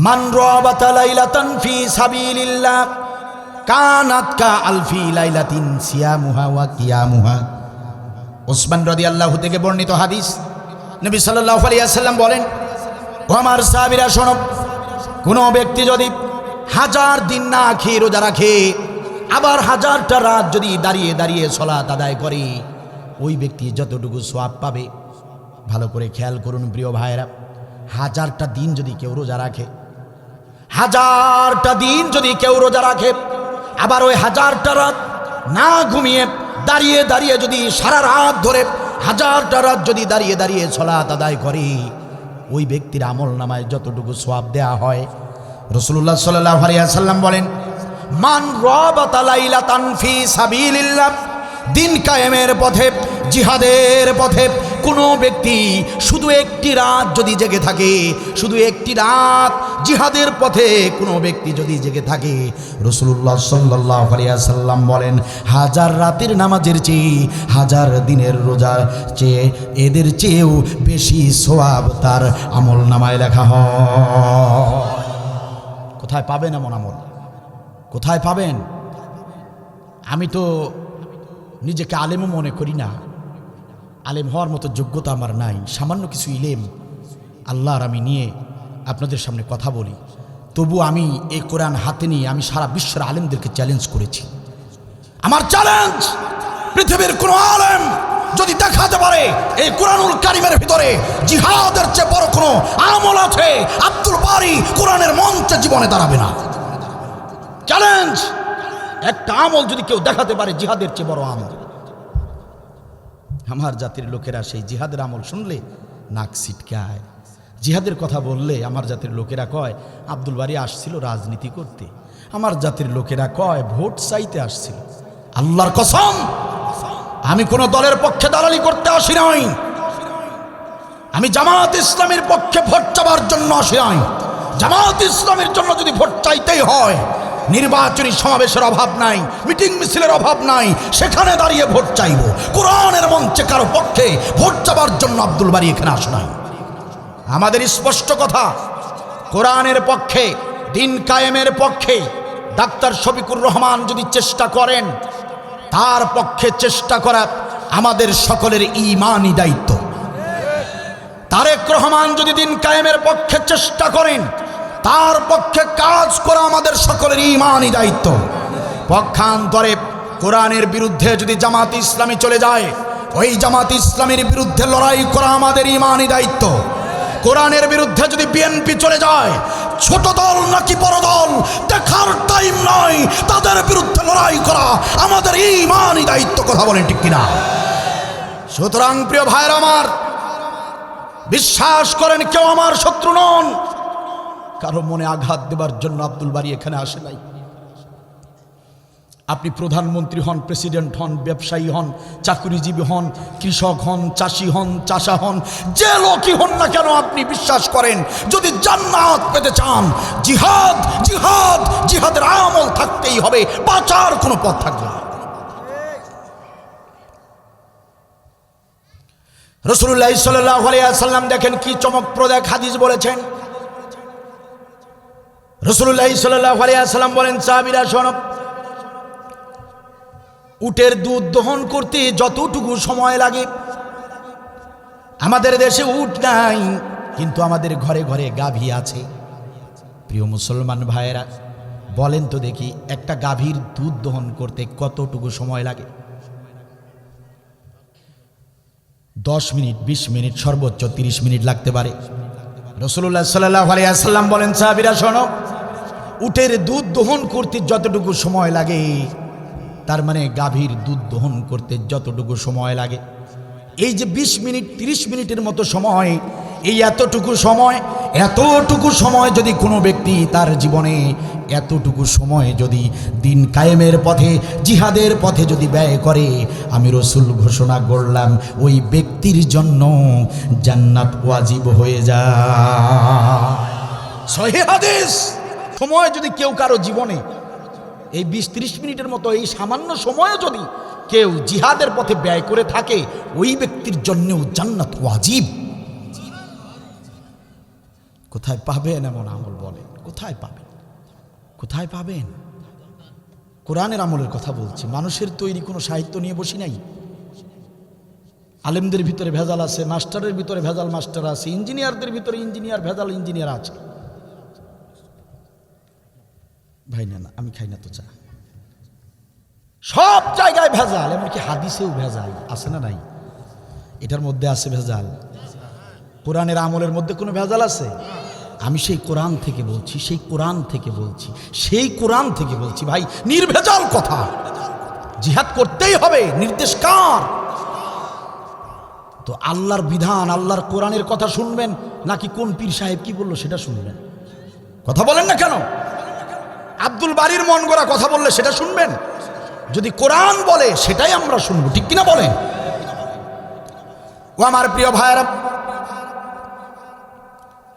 মান রাবাতা লাইলাতান ফি সাবিলিল্লাহ কানাত কা আলফি লাইলাতিন সিয়ামুহা ওয়া কিয়ামুহা। ওসমান রাদিয়াল্লাহু থেকে বর্ণিত হাদিস। নবী সাল্লাল্লাহু আলাইহি ওয়াসাল্লাম বলেন, ও আমার সাহাবীরা শোনো, কোনো ব্যক্তি যদি 1000 দিন না খেয়ে রোজা রাখে, আবার 1000টা রাত যদি দাঁড়িয়ে দাঁড়িয়ে সালাত আদায় করে, ওই ব্যক্তি যতটুকু সওয়াব পাবে, ভালো করে খেয়াল করুন প্রিয় ভাইরা, 1000টা দিন যদি কেউ রোজা রাখে, 1000টা দিন যদি কেউ রোজা রাখে, আবার ওই 1000টা রাত না ঘুমিয়ে দাঁড়িয়ে দাঁড়িয়ে যদি সারা রাত ধরে 1000টা রাত যদি দাঁড়িয়ে দাঁড়িয়ে সালাত আদায় করে, ওই ব্যক্তির আমল নামায় যতটুকু সওয়াব দেয়া হয়, রাসূলুল্লাহ সাল্লাল্লাহু আলাইহি ওয়াসাল্লাম বলেন, মান রাবাতা লাইলাতান ফি সাবিলিল্লাহ, দিন কায়েমের পথে, জিহাদের পথে কোনো ব্যক্তি শুধু একটি রাত যদি জেগে থাকে, শুধু একটি রাত জিহাদের পথে কোনো ব্যক্তি যদি জেগে থাকে, রাসূলুল্লাহ সাল্লাল্লাহু আলাইহি ওয়াসাল্লাম বলেন, 1000 রাতের নামাজের চেয়ে, 1000 দিনের রোজার চেয়ে, এদের চেয়েও বেশি সওয়াব তার আমল নামায় লেখা হয়। কোথায় পাবেন এমন আমল? কোথায় পাবেন? আমি তো নিজেকে আলেমও মনে করি না, আলেম হওয়ার মতো যোগ্যতা আমার নাই। সামান্য কিছু ইলেম আল্লাহর আমি নিয়ে আপনাদের সামনে কথা বলি, তবু আমি এই কোরআন হাতে নিয়ে আমি সারা বিশ্বের আলেমদেরকে চ্যালেঞ্জ করেছি। আমার চ্যালেঞ্জ, পৃথিবীর কোনো আলেম যদি দেখাতে পারে এই কোরআনুল কারীমের ভিতরে জিহাদের চেয়ে বড় কোনো আমল আছে, আব্দুল বারী কোরআনের মঞ্চে জীবনে দাঁড়াবে না। চ্যালেঞ্জ, একটা আমল যদি কেউ দেখাতে পারে জিহাদের চেয়ে বড় আমল, আমার জাতির লোকেরা সেই জিহাদের আমল শুনলে নাক ছিটকায়। জিহাদের কথা বললে আমার জাতির লোকেরা কয় আব্দুল বারী আসছিল রাজনীতি করতে, আমার জাতির লোকেরা কয় ভোট চাইতে আসছিল। আল্লাহর কসম, আমি কোন দলের পক্ষে দালালি করতে আসি নাই, আমি জামাত ইসলামের পক্ষে ভোট চাওয়ার জন্য আসি নাই। জামাত ইসলামের জন্য যদি ভোট চাইতেই হয়, নির্বাচনী সমাবেশের অভাব নাই, মিটিং মিছিলের অভাব নাই, সেখানে দাঁড়িয়ে ভোট চাইব। কোরআনের মঞ্চে কারো পক্ষে ভোট চাওয়ার জন্য আব্দুল বারী এখানে আসে নাই। আমাদের স্পষ্ট কথা, কোরআনের পক্ষে, দিন কায়েমের পক্ষে ডাক্তার শফিকুর রহমান যদি চেষ্টা করেন, তার পক্ষে চেষ্টা করা আমাদের সকলের ঈমানি দায়িত্ব। তারেক রহমান যদি দিন কায়েমের পক্ষে চেষ্টা করেন, তার পক্ষে কাজ করা আমাদের সকলের ঈমানি দায়িত্ব। পক্ষান্তরে কোরআনের বিরুদ্ধে যদি জামাত ইসলামী চলে যায়, ওই জামাত ইসলামীর বিরুদ্ধে লড়াই করা আমাদের ঈমানি দায়িত্ব। কোরআনের বিরুদ্ধে যদি বিএনপি চলে যায়, ছোট দল নাকি বড় দল দেখার টাইম নয়, তাদের বিরুদ্ধে লড়াই করা আমাদের ঈমানি দায়িত্ব। কথা বলেন ঠিক কিনা? সুতরাং প্রিয় ভাইরা আমার, বিশ্বাস করেন কেউ আমার শত্রু নন। কারো মনে আঘাত দেবার জন্য আব্দুল বারী এখানে আসে নাই। আপনি প্রধানমন্ত্রী হন, প্রেসিডেন্ট হন, ব্যবসায়ী হন, চাকরিজীবী হন, কৃষক হন, চাষি হন, চাষা হন, যে লোকই হন না কেন, আপনি বিশ্বাস করেন যদি জান্নাত পেতে চান, জিহাদ জিহাদ জিহাদের আমল থাকতেই হবে, বাঁচার কোনো পথ থাকবে না। রাসূলুল্লাহ সাল্লাল্লাহু আলাইহি ওয়াসাল্লাম দেখেন কি চমকপ্রদ এক হাদিস বলেছেন। রাসূলুল্লাহ সাল্লাল্লাহু আলাইহি ওয়াসাল্লাম বলেন, সাহাবীরা শোনো, উটের দুধ দহন করতে যতটুকু সময় লাগে, আমাদের দেশে উট নাই, কিন্তু আমাদের ঘরে ঘরে গাভী আছে। প্রিয় মুসলমান ভাইয়েরা, বলেন তো দেখি, একটা গাভীর দুধ দহন করতে কতটুকু সময় লাগে? 10 মিনিট, 20 মিনিট, সর্বোচ্চ 30 মিনিট লাগতে পারে। রাসূলুল্লাহ সাল্লাল্লাহু আলাইহি ওয়াসাল্লাম বলেন, সাহাবীরা শোনো, উটের দুধ দহন করতে যতটুকু সময় লাগে, তার মানে গাভীর দুধ দহন করতে যতটুকু সময় লাগে, এই যে 20 মিনিট 30 মিনিটের মতো সময়, এই এতটুকু সময় যদি কোনো ব্যক্তি তার জীবনে এতটুকু সময় যদি দিন কায়েমের পথে, জিহাদের পথে যদি ব্যয় করে, আমি রাসূল ঘোষণা করলাম ওই ব্যক্তির জন্য জান্নাত ওয়াজিব হয়ে যায়। সহিহ হাদিস। সময় যদি কেউ কারো জীবনে এই 20-30 মিনিটের মতো এই সামান্য সময়ও যদি কেউ জিহাদের পথে ব্যয় করে থাকে, ওই ব্যক্তির জন্যও জান্নাত ওয়াজিব। কোথায় পাবেন এমন আমল? বলেন, কোথায় পাবেন? কোথায় পাবেন? কোরআনের আমলের কথা বলছি, মানুষের তৈরি কোনো সাহিত্য নিয়ে বসি নাই। আলেমদের ভিতরে ভেজাল আছে, মাস্টারের ভিতরে ভেজাল মাস্টার আছে, ইঞ্জিনিয়ারদের ভিতরে ইঞ্জিনিয়ার ভেজাল ইঞ্জিনিয়ার আছে। ভাই না, আমি খাই না তো চা। সব জায়গায় ভেজাল, এমনকি হাদিসেও ভেজাল আছে না নাই? এটার মধ্যে আছে ভেজাল। কোরআনের আমলের মধ্যে কোনো ভেজাল আছে? আমি সেই কোরআন থেকে বলছি ভাই, নির্ভেজাল কথা। জিহাদ করতেই হবে, নির্দেশ কার? তো আল্লাহর বিধান, আল্লাহর কোরআনের কথা শুনবেন, নাকি কোন পীর সাহেব কি বললো সেটা শুনবেন? কথা বলেন না কেন? আব্দুল বারীর মন গড়া কথা বললে সেটা শুনবেন? যদি কোরআন বলে সেটাই আমরা শুনবো, ঠিক কিনা বলেন? ও আমার প্রিয় ভাইয়েরা,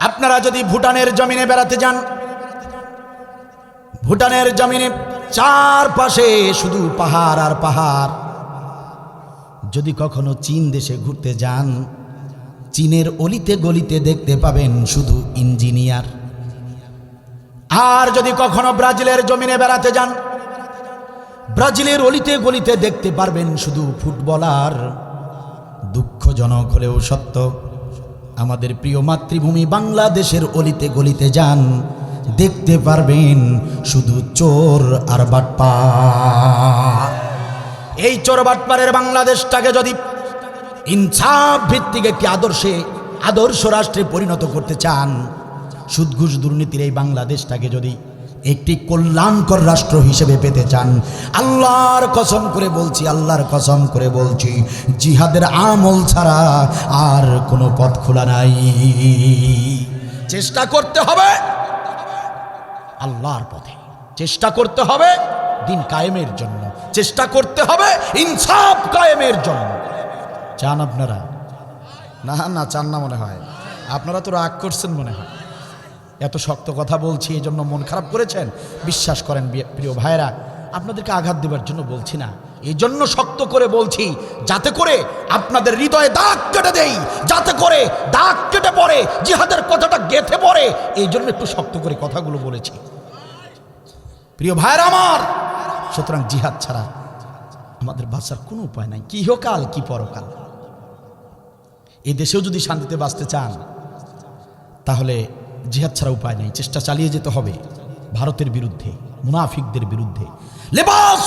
আপনারা যদি ভুটানের জমিনে বেড়াতে যান, ভুটানের জমিনে চারপাশে শুধু পাহাড় আর পাহাড়। যদি কখনো চীন দেশে ঘুরতে যান, চীনের অলিতে গলিতে দেখতে পাবেন শুধু ইঞ্জিনিয়ার। আর যদি কখনো ব্রাজিলের জমিনে বেড়াতে যান, ব্রাজিলের অলিতে গলিতে দেখতে পারবেন শুধু ফুটবলার। দুঃখজনক হলেও সত্য, আমাদের প্রিয় মাতৃভূমি বাংলাদেশের অলিতে গলিতে যান, দেখতে পারবেন শুধু চোর আর বাটপার। এই চোর বাটপারের বাংলাদেশটাকে যদি ইনসাফ ভিত্তিক একটি আদর্শ রাষ্ট্রে পরিণত করতে চান, সুদ ঘুষ দুর্নীতির এই বাংলাদেশটাকে যদি একটি কল্যাণকর রাষ্ট্র হিসেবে পেতে চান, আল্লাহর কসম করে বলছি, জিহাদের আমল ছাড়া আর কোনো পথ খোলা নাই। চেষ্টা করতে হবে আল্লাহর পথে, চেষ্টা করতে হবে দিন কায়েমের জন্য, চেষ্টা করতে হবে ইনসাফ কায়েমের জন্য। চান আপনারা? না চান না মনে হয়। আপনারা তো রাগ করছেন মনে হয়, এত শক্ত কথা বলছি এই জন্য মন খারাপ করেছেন। বিশ্বাস করেন প্রিয় ভাইরা, আপনাদেরকে আঘাত দেবার জন্য বলছি না, এই জন্য শক্ত করে বলছি যাতে করে আপনাদের হৃদয়ে দাগ কেটে দেই, যাতে করে দাগ কেটে পড়ে, জিহাদের কথাটা গেঁথে পড়ে, এই জন্য একটু শক্ত করে কথাগুলো বলেছি প্রিয় ভাইরা আমার। সুতরাং জিহাদ ছাড়া আমাদের বাঁচার কোনো উপায় নাই, কি ইহকাল কি পরকাল। এই দেশেও যদি শান্তিতে বাঁচতে চান, তাহলে জিহাদ ছাড়া উপায় নেই, চেষ্টা চালিয়ে যেতে হবে ভারতের বিরুদ্ধে, মুনাফিকদের বিরুদ্ধে। লেবাস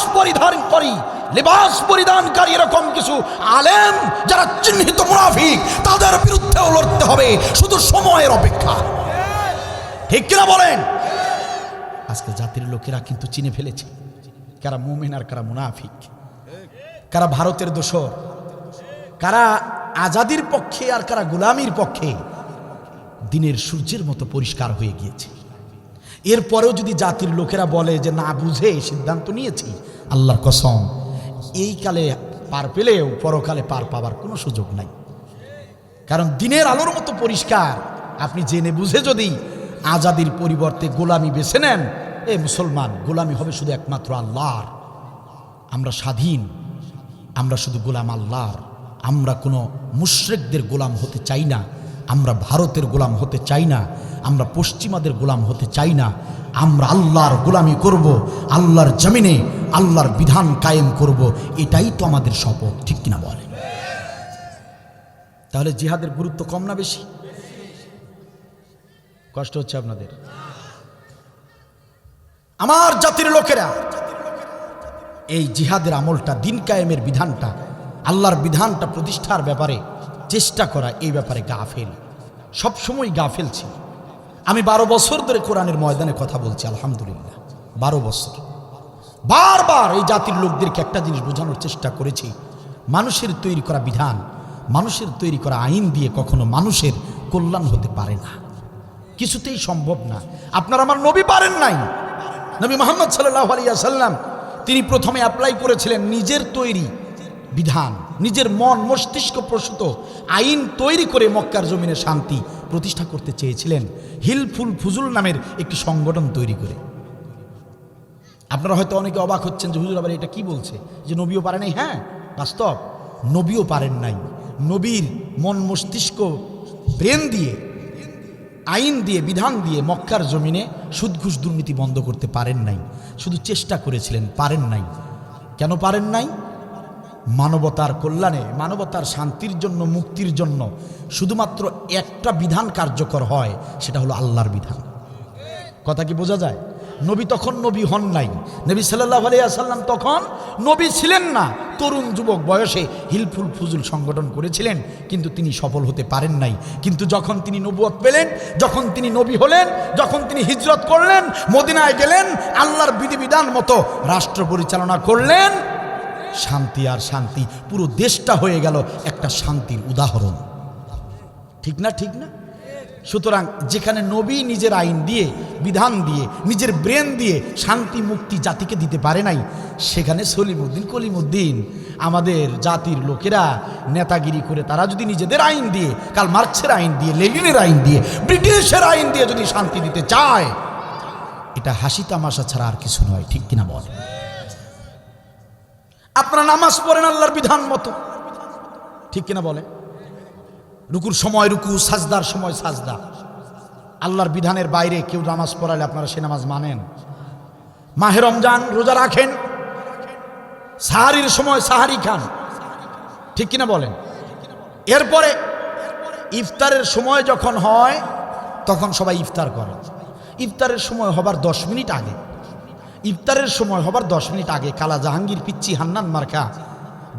পরিধানকারী এরকম কিছু আলেম যারা চিহ্নিত মুনাফিক, তাদের বিরুদ্ধেও লড়তে হবে, শুধু সময়ের অপেক্ষা, ঠিক কিনা বলেন? আজকে জাতির লোকেরা কিন্তু চিনে ফেলেছে কারা মুমিন আর কারা মুনাফিক, কারা ভারতের দোসর, কারা আজাদির পক্ষে আর কারা গোলামির পক্ষে। দিনের সূর্যের মতো পরিষ্কার হয়ে গিয়েছে। এরপরেও যদি জাতির লোকেরা বলে যে না বুঝে সিদ্ধান্ত নিয়েছি, আল্লাহর কসম এই কালে পার পেলেও পরকালে পার পাবার কোনো সুযোগ নাই। কারণ দিনের আলোর মতো পরিষ্কার। আপনি জেনে বুঝে যদি আজাদির পরিবর্তে গোলামি বেছে নেন, এ মুসলমান, গোলামি হবে শুধু একমাত্র আল্লাহর। আমরা স্বাধীন, আমরা শুধু গোলাম আল্লাহর। আমরা কোনো মুশরিকদের গোলাম হতে চাই না। আমরা ভারতের গোলাম হতে চাই না, আমরা পশ্চিমাদের গোলাম হতে চাই না। আমরা আল্লাহর গোলামি করব, আল্লাহর জমিনে আল্লাহর বিধান কায়েম করব, এটাই তো আমাদের শপথ, ঠিক কিনা বলে? তাহলে জিহাদের গুরুত্ব কম না বেশি? কষ্ট হচ্ছে আপনাদের? আমার জাতির লোকেরা এই জিহাদের আমলটা, দিন কায়েমের বিধানটা, আল্লাহর বিধানটা প্রতিষ্ঠার ব্যাপারে চেষ্টা করা, এই ব্যাপারে গাফেল, সবসময় গাফেল ছিল। আমি 12 বছর ধরে কোরআনের ময়দানে কথা বলছি, আলহামদুলিল্লাহ 12 বছর। বারবার এই জাতির লোকদেরকে একটা জিনিস বোঝানোর চেষ্টা করেছি, মানুষের তৈরি করা বিধান, মানুষের তৈরি করা আইন দিয়ে কখনো মানুষের কল্যাণ হতে পারে না, কিছুতেই সম্ভব না। আপনার আমার নবী পারেন নাই। নবী মুহাম্মদ সাল্লাল্লাহু আলাইহি ওয়াসাল্লাম তিনি প্রথমে অ্যাপ্লাই করেছিলেন নিজের তৈরি বিধান, নিজের মন মস্তিষ্ক প্রসূত আইন তৈরি করে মক্কার জমিনে শান্তি প্রতিষ্ঠা করতে চেয়েছিলেন, হিলফুল ফুজুল নামের একটি সংগঠন তৈরি করে। আপনারা হয়তো অনেকে অবাক হচ্ছেন যে হুজুর আবার এটা কি বলছে, যে নবীও পারে নাই। হ্যাঁ, বাস্তব, নবীও পারেন নাই। নবীর মন মস্তিষ্ক ব্রেন দিয়ে, আইন দিয়ে, বিধান দিয়ে মক্কার জমিনে সুদ ঘুষ দুর্নীতি বন্ধ করতে পারেন নাই, শুধু চেষ্টা করেছিলেন, পারেন নাই। কেন পারেন নাই? মানবতার কল্যাণে, মানবতার শান্তির জন্য, মুক্তির জন্য শুধুমাত্র একটা বিধান কার্যকর হয়, সেটা হলো আল্লাহর বিধান। কথা কি বোঝা যায়? নবী তখন নবী হন নাই, নবী সাল্লাল্লাহু আলাইহি ওয়াসাল্লাম তখন নবী ছিলেন না, তরুণ যুবক বয়সে হিলফুল ফুজুল সংগঠন করেছিলেন, কিন্তু তিনি সফল হতে পারেন নাই। কিন্তু যখন তিনি নবুয়ত পেলেন, যখন তিনি নবী হলেন, যখন তিনি হিজরত করলেন, মদিনায় গেলেন, আল্লাহর বিধিবিধান মতো রাষ্ট্র পরিচালনা করলেন, শান্তি আর শান্তি, পুরো দেশটা হয়ে গেল একটা শান্তির উদাহরণ। ঠিক না? ঠিক না? সুতরাং যেখানে নবী নিজের আইন দিয়ে, বিধান দিয়ে, নিজের ব্রেন দিয়ে শান্তি মুক্তি জাতিকে দিতে পারে নাই, সেখানে সলিমউদ্দিন কলিমউদ্দিন আমাদের জাতির লোকেরা নেতাগিরি করে তারা যদি নিজেদের আইন দিয়ে, কার্ল মার্কসের আইন দিয়ে, লেনিনের আইন দিয়ে, ব্রিটিশের আইন দিয়ে যদি শান্তি দিতে চায়, এটা হাসি তামাশা ছাড়া আর কিছু নয়। ঠিক কিনা বলে? আপনারা নামাজ পড়েন আল্লাহর বিধান মতো, ঠিক কিনা বলে? রুকুর সময় রুকু, সাজদার সময় সাজদা, আল্লাহর বিধানের বাইরে কেউ নামাজ পড়ালে আপনারা সে নামাজ মানেন? মাহে রমজান রোজা রাখেন, সাহারির সময় সাহারি খান, ঠিক কিনা বলেন? এরপরে ইফতারের সময় যখন হয় তখন সবাই ইফতার করে। ইফতারের সময় হবার 10 মিনিট আগে, ইফতারের সময় হবার 10 মিনিট আগে কালা জাহাঙ্গীর পিচ্চি হান্নান মার্কা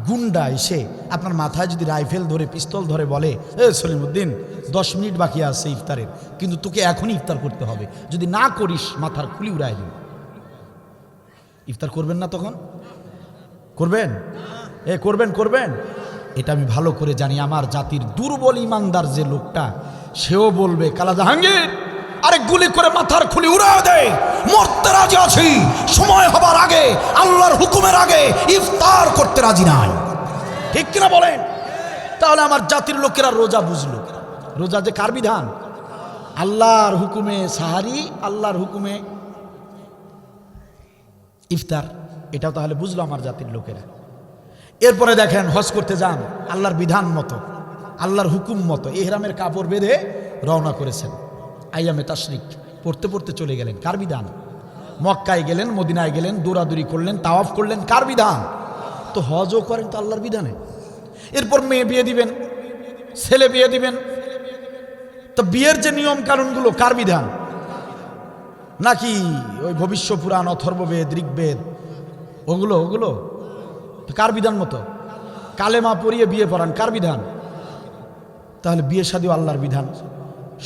গুন্ডা এসে আপনার মাথায় যদি রাইফেল ধরে, পিস্তল ধরে বলে, এ সলিমউদ্দিন 10 মিনিট বাকি আছে ইফতারের, কিন্তু তোকে এখনই ইফতার করতে হবে, যদি না করিস মাথার খুলি উড়াই দিন। ইফতার করবেন না? তখন করবেন? করবেন। এটা আমি ভালো করে জানি। আমার জাতির দুর্বল ইমানদার যে লোকটা, সেও বলবে, কালা জাহাঙ্গীর আরে গুলি করে মাথার খুলি উড়ায় দেয়, মরতে রাজি আছি, সময় হবার আগে, আল্লাহর হুকুমের আগে ইফতার করতে রাজি নাই। ঠিক কিনা বলেন? তাহলে আমার জাতির লোকেরা রোজা বুঝলো, রোজা যে কার বিধান? আল্লাহর হুকুমে সাহারি, আল্লাহর হুকুমে ইফতার, এটাও তাহলে বুঝলো আমার জাতির লোকেরা। এরপরে দেখেন, হজ করতে যান আল্লাহর বিধান মতো, আল্লাহর হুকুম মতো, ইহরামের কাপড় বেঁধে রওনা করেছেন, আইয়ামে তাশরিক পড়তে পড়তে চলে গেলেন, কার বিধান? মক্কায় গেলেন, মদিনায় গেলেন, দৌড়াদৌড়ি করলেন, তাওয়াফ করলেন, কার বিধান? তো হজও করেন তো আল্লাহর বিধানে। এরপর মেয়ে বিয়ে দিবেন, ছেলে বিয়ে দিবেন, তো বিয়ের যে নিয়ম কানুনগুলো কার বিধান? নাকি ওই ভবিষ্য পুরাণ, অথর্ববেদ, ঋগ্বেদ, ওগুলো তো কার বিধান মতো? কালেমা পড়িয়ে বিয়ে পড়ান, কার বিধান? তাহলে বিয়ে শাদীও আল্লাহর বিধান।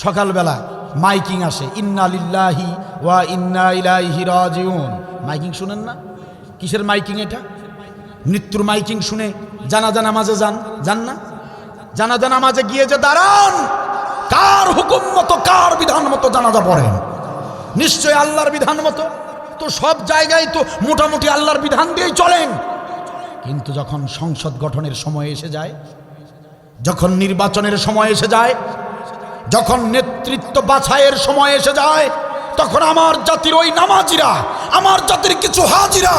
সকালবেলা মাইকিং আসে, ইন্না লিল্লাহি ওয়া ইন্না ইলাইহি রাজিউন, মাইকিং শুনেন না? কিসের মাইকিং এটা? মৃত্যুর মাইকিং শুনে জানাজা নামাজে যান না? জানাজা নামাজে গিয়ে যে দাঁড়ান, কার হুকুম মতো, কার বিধান মতো জানাজা পড়েন? নিশ্চয় আল্লাহর বিধান মতো। তো সব জায়গায় তো মোটামুটি আল্লাহর বিধান দিয়েই চলেন, কিন্তু যখন সংসদ গঠনের সময় এসে যায়, যখন নির্বাচনের সময় এসে যায়, যখন নেতৃত্ব বাছাইয়ের সময় এসে যায়, তখন আমার জাতির ওই নামাজিরা, আমার জাতির কিছু হাজিরা,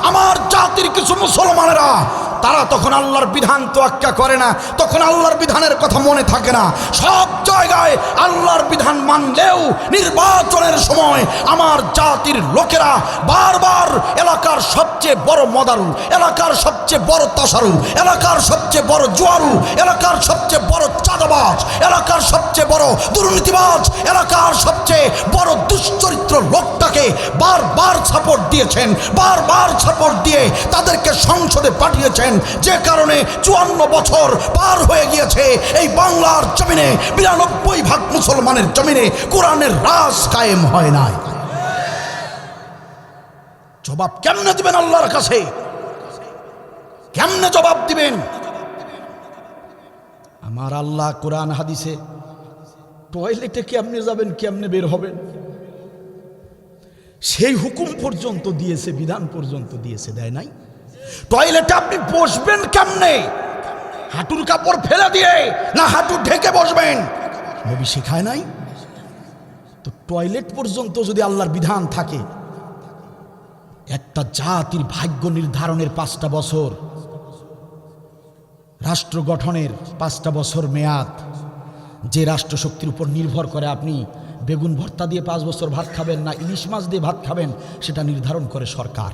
আমার জাতির কিছু মুসলমানেরা, তারা তখন আল্লাহর বিধান তোয়াক্কা করে না, তখন আল্লাহর বিধানের কথা মনে থাকে না, সব জায়গায় আল্লাহর বিধান মানলেও নির্বাচনের সময় আমার জাতির লোকেরা বারবার এলাকার সবচেয়ে বড় মদারু, এলাকার সবচেয়ে বড় তাসারু, এলাকার সবচেয়ে বড় জুয়ারু, এলাকার সবচেয়ে বড় চাঁদাবাজ, এলাকার সবচেয়ে বড় দুর্নীতিবাজ, এলাকার সবচেয়ে বড় দুশ্চরিত্র লোকটাকে বারবার সাপোর্ট দিয়েছেন, বারবার সাপোর্ট দিয়ে তাদেরকে সংসদে পাঠিয়েছেন। যে কারণে 54 বছর পার হয়ে গিয়েছে এই বাংলার জমিনে 92% মুসলমানের জমিনে কোরআনের রাজ কায়েম হয় নাই। জবাব কেমনে দিবেন আল্লাহর কাছে? কেমনে জবাব দিবেন? আমার আল্লাহ কোরআন হাদিসে টয়লেটে কেমনে যাবেন, কেমনে বের হবেন সেই হুকুম পর্যন্ত দিয়েছে, বিধান পর্যন্ত দিয়েছে, দেয় নাই? টয়লেটে আপনি বসবেন কেমনে? হাঁটুর কাপড় ফেলে দিয়ে না হাঁটু ঢেকে বসবেন? নবী শেখায় নাই? তো টয়লেট পর্যন্ত যদি আল্লাহর বিধান থাকে, একটা জাতির ভাগ্য নির্ধারণের 5টা বছর, রাষ্ট্র গঠনের 5টা বছর মেয়াদ, যে রাষ্ট্রশক্তির উপর নির্ভর করে আপনি বেগুন ভর্তা দিয়ে 5 বছর ভাত খাবেন না ইলিশ মাছ দিয়ে ভাত খাবেন, সেটা নির্ধারণ করে সরকার।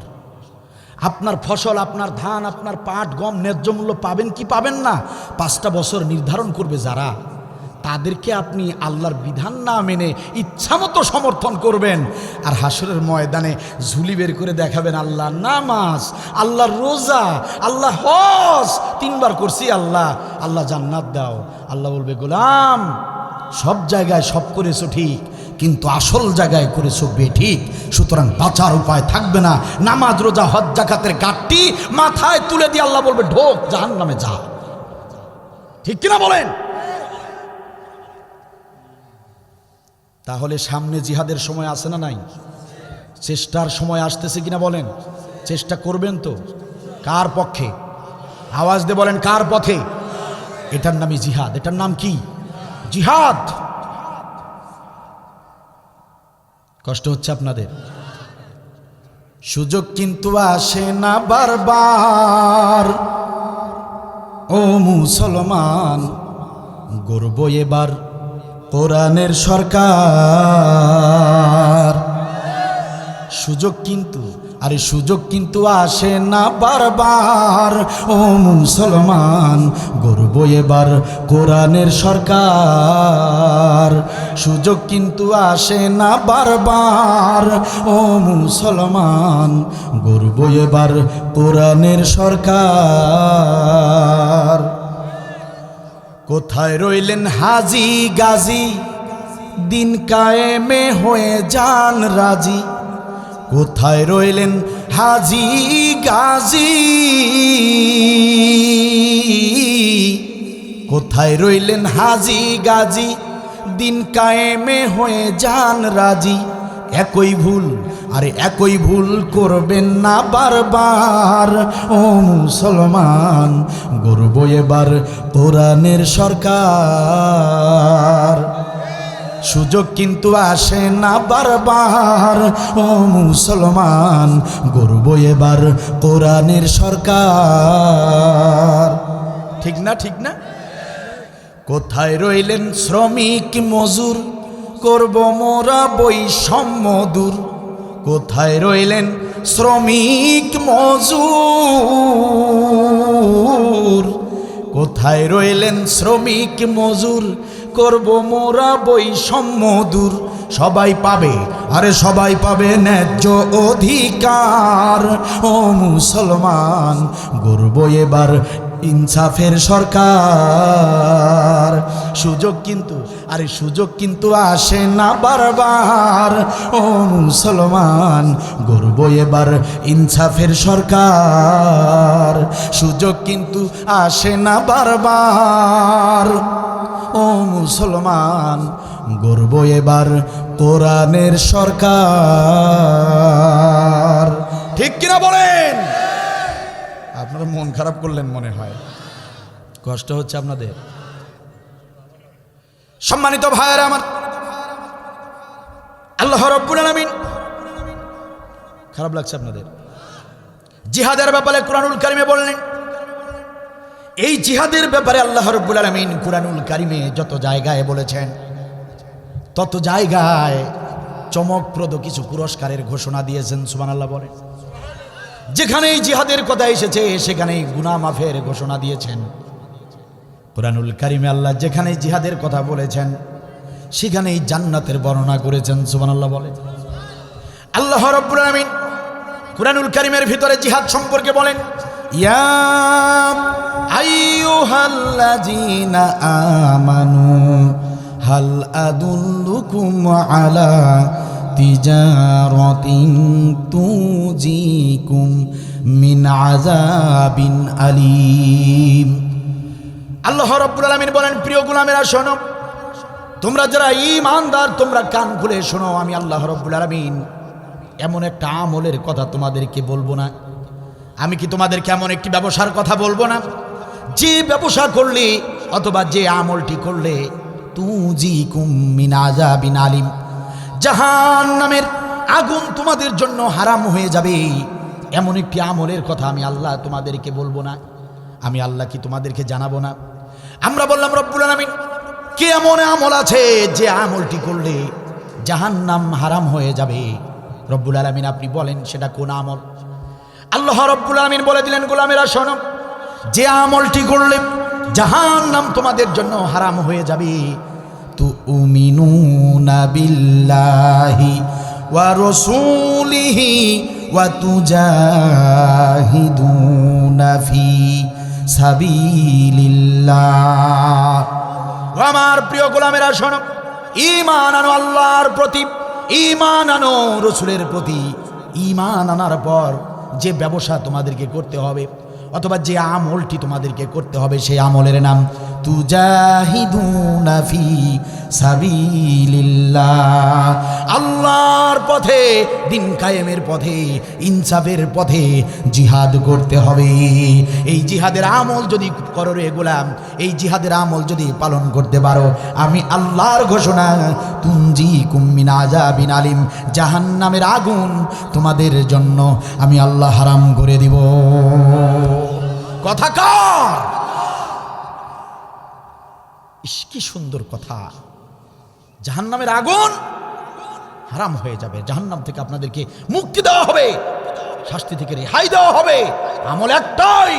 আপনার ফসল, আপনার ধান, আপনার পাট, গম ন্যায্য মূল্য পাবেন কি পাবেন না 5টা বছর নির্ধারণ করবে যারা, তাদেরকে আপনি আল্লাহর বিধান না মেনে ইচ্ছামতো সমর্থন করবেন। আর হাসরের ময়দানে ঝুলি বের করে দেখাবেন আল্লাহ নামাজ, আল্লাহ রোজা, আল্লাহ হজ 3 বার করছি, আল্লাহ আল্লাহ জান্নাত দাও। আল্লাহ বলবে গোলাম সব জায়গায় সব করেছো ঠিক, কিন্তু আসল জায়গায় করেছো বেঠিক, সুতরাং বাঁচার উপায় থাকবে না। নামাজ রোজা হজ জাকাতের গাঁটটি মাথায় তুলে দিয়ে আল্লাহ বলবে ঢোক জাহান্নামে যা। ঠিক কিনা বলেন? তাহলে সামনে জিহাদের সময় আসে না নাই? চেষ্টার সময় আসতেছে কিনা বলেন? চেষ্টা করবেন তো? কার পক্ষে? আওয়াজ দিয়ে বলেন কার পথে? এটার নামই জিহাদ। এটার নাম কি? জিহাদ। কষ্ট হচ্ছে আপনাদের? সুযোগ কিন্তু আসে না বারবার, ও মুসলমান গর্ব এবার কোরআনের সরকার। সুযোগ কিন্তু, আরে সুযোগ কিন্তু আসে না বারবার, ও মুসলমান গর্ব এবার কোরআনের সরকার। সুযোগ কিন্তু আসে না বারবার, ও মুসলমান গর্ব এবার কোরআনের সরকার। কোথায় রইলেন হাজি গাজী, দিন কায়েমে হয়ে যান রাজি। কোথায় রইলেন হাজি গাজী, কোথায় রইলেন হাজি গাজী, দিন কায়েমে হয়ে যান রাজি। একই ভুল, আরে একই ভুল করবেন না বারবার, ও মুসলমান গর্ব এবার কোরআনের সরকার। সুযোগ কিন্তু আসে না বারবার, ও মুসলমান গর্ব এবার কোরআনের সরকার। ঠিক না? ঠিক না? কোথায় রইলেন শ্রমিক মজুর, করব মোরা বৈষম্য দূর। কোথায় রইলেন শ্রমিক মজুর, কোথায় রইলেন শ্রমিক মজুর, করব মোরা বৈষম্য দূর। সবাই পাবে, আরে সবাই পাবে ন্যায্য অধিকার, ও মুসলমান গর্ব এবার ইনসাফের সরকার। সুযোগ কিন্তু, আরে সুযোগ কিন্তু আসে না বারবার, ও মুসলমান গর্ব এবার ইনসাফের সরকার। সুযোগ কিন্তু আসে না বারবার, ও মুসলমান গর্ব এবার কোরআনের সরকার। ঠিক কিনা বলেন? আপনারা মন খারাপ করলেন মনে হয়, কষ্ট হচ্ছে আপনাদের। সম্মানিত ভাইয়েরা আমার, আল্লাহ রাব্বুল আলামিন, খারাপ লাগছে আপনাদের? জিহাদের ব্যাপারে কোরআনুল কারীমে বললেন এই জিহাদের ব্যাপারে আল্লাহ রাব্বুল আলামিন কুরআনুল কারীমে যত জায়গায় বলেছেন তত জায়গায় চমকপ্রদ কিছু পুরস্কারের ঘোষণা দিয়েছেন। সুবহানাল্লাহ বলেন। যেখানেই জিহাদের কথা এসেছে সেখানেই গুনাহ মাফের ঘোষণা দিয়েছেন। কুরআনুল কারীমে আল্লাহ যেখানে জিহাদের কথা বলেছেন সেখানেই জান্নাতের বর্ণনা করেছেন। সুবহানাল্লাহ বলেন। আল্লাহ রাব্বুল আলামিন কুরআনুল কারীমের ভিতরে জিহাদ সম্পর্কে বলেন, ইয়া আইয়ুহাল্লাযীনা আমানু হাল আদুল্লুকুম আলা তিজারাতিন তুজিকুম মিন আযাবিন আলীম। আল্লাহ রাব্বুল আলামিন বলেন, প্রিয় গোলামেরা শোনো, তোমরা যারা ঈমানদার তোমরা কান খুলে শোনো, আমি আল্লাহ রাব্বুল আলামিন এমন একটা আমলের কথা তোমাদেরকে বলবো না? আমি কি তোমাদেরকে এমন একটি ব্যবসার কথা বলবো না যে ব্যবসা করলে অথবা যে আমলটি করলে তুজিকুম মিন আযাবিন আলীম, জাহান্নামের আগুন তোমাদের জন্য হারাম হয়ে যাবে? এমন একটি আমলের কথা আমি আল্লাহ তোমাদেরকে বলবো না? আমি আল্লাহ কি তোমাদেরকে জানাবো না? আমরা বললাম, রব্বুল আলামিন কি এমন আমল আছে যে আমলটি করলে জাহান্নাম হারাম হয়ে যাবে? রব্বুল আলামিন আপনি বলেন সেটা কোন আমল? আল্লাহ রব্বুল আলামিন বলে দিলেন, গোলামেরা শোনো, যে আমলটি করলে জাহান্নাম তোমাদের জন্য হারাম হয়ে যাবে, তুমিনুনা বিল্লাহি ওয়া রাসূলিহি ওয়া তুজাহিদুনা ফি সাবিলিল্লাহ। আমার প্রিয় গোলামেরা শোনো, ঈমান আনো আল্লাহর প্রতি, ঈমান আনো রাসূলের প্রতি। ঈমান আনার পর যে ব্যবসা তোমাদেরকে করতে হবে অথবা যে আমলটি তোমাদেরকে করতে হবে সেই আমলের নাম তুজাহিদুনা ফি সাবিলিল্লাহ। আল্লাহর পথে, দিন কায়েমের পথে, ইনসাফের পথে জিহাদ করতে হবে। এই জিহাদের আমল যদি করো রে গোলাম, এই জিহাদের আমল যদি পালন করতে পারো, আমি আল্লাহর ঘোষণা, তুনজিকুম মিন আযাবিন আলীম, জাহান্নামের আগুন তোমাদের জন্য আমি আল্লাহ হারাম করে দিব। কথা কার? কি সুন্দর কথা! জাহান্নামের আগুন হারাম হয়ে যাবে, জাহান্নাম থেকে আপনাদেরকে মুক্তি দেওয়া হবে, শাস্তি থেকে রেহাই দেওয়া হবে। আমল একটাই,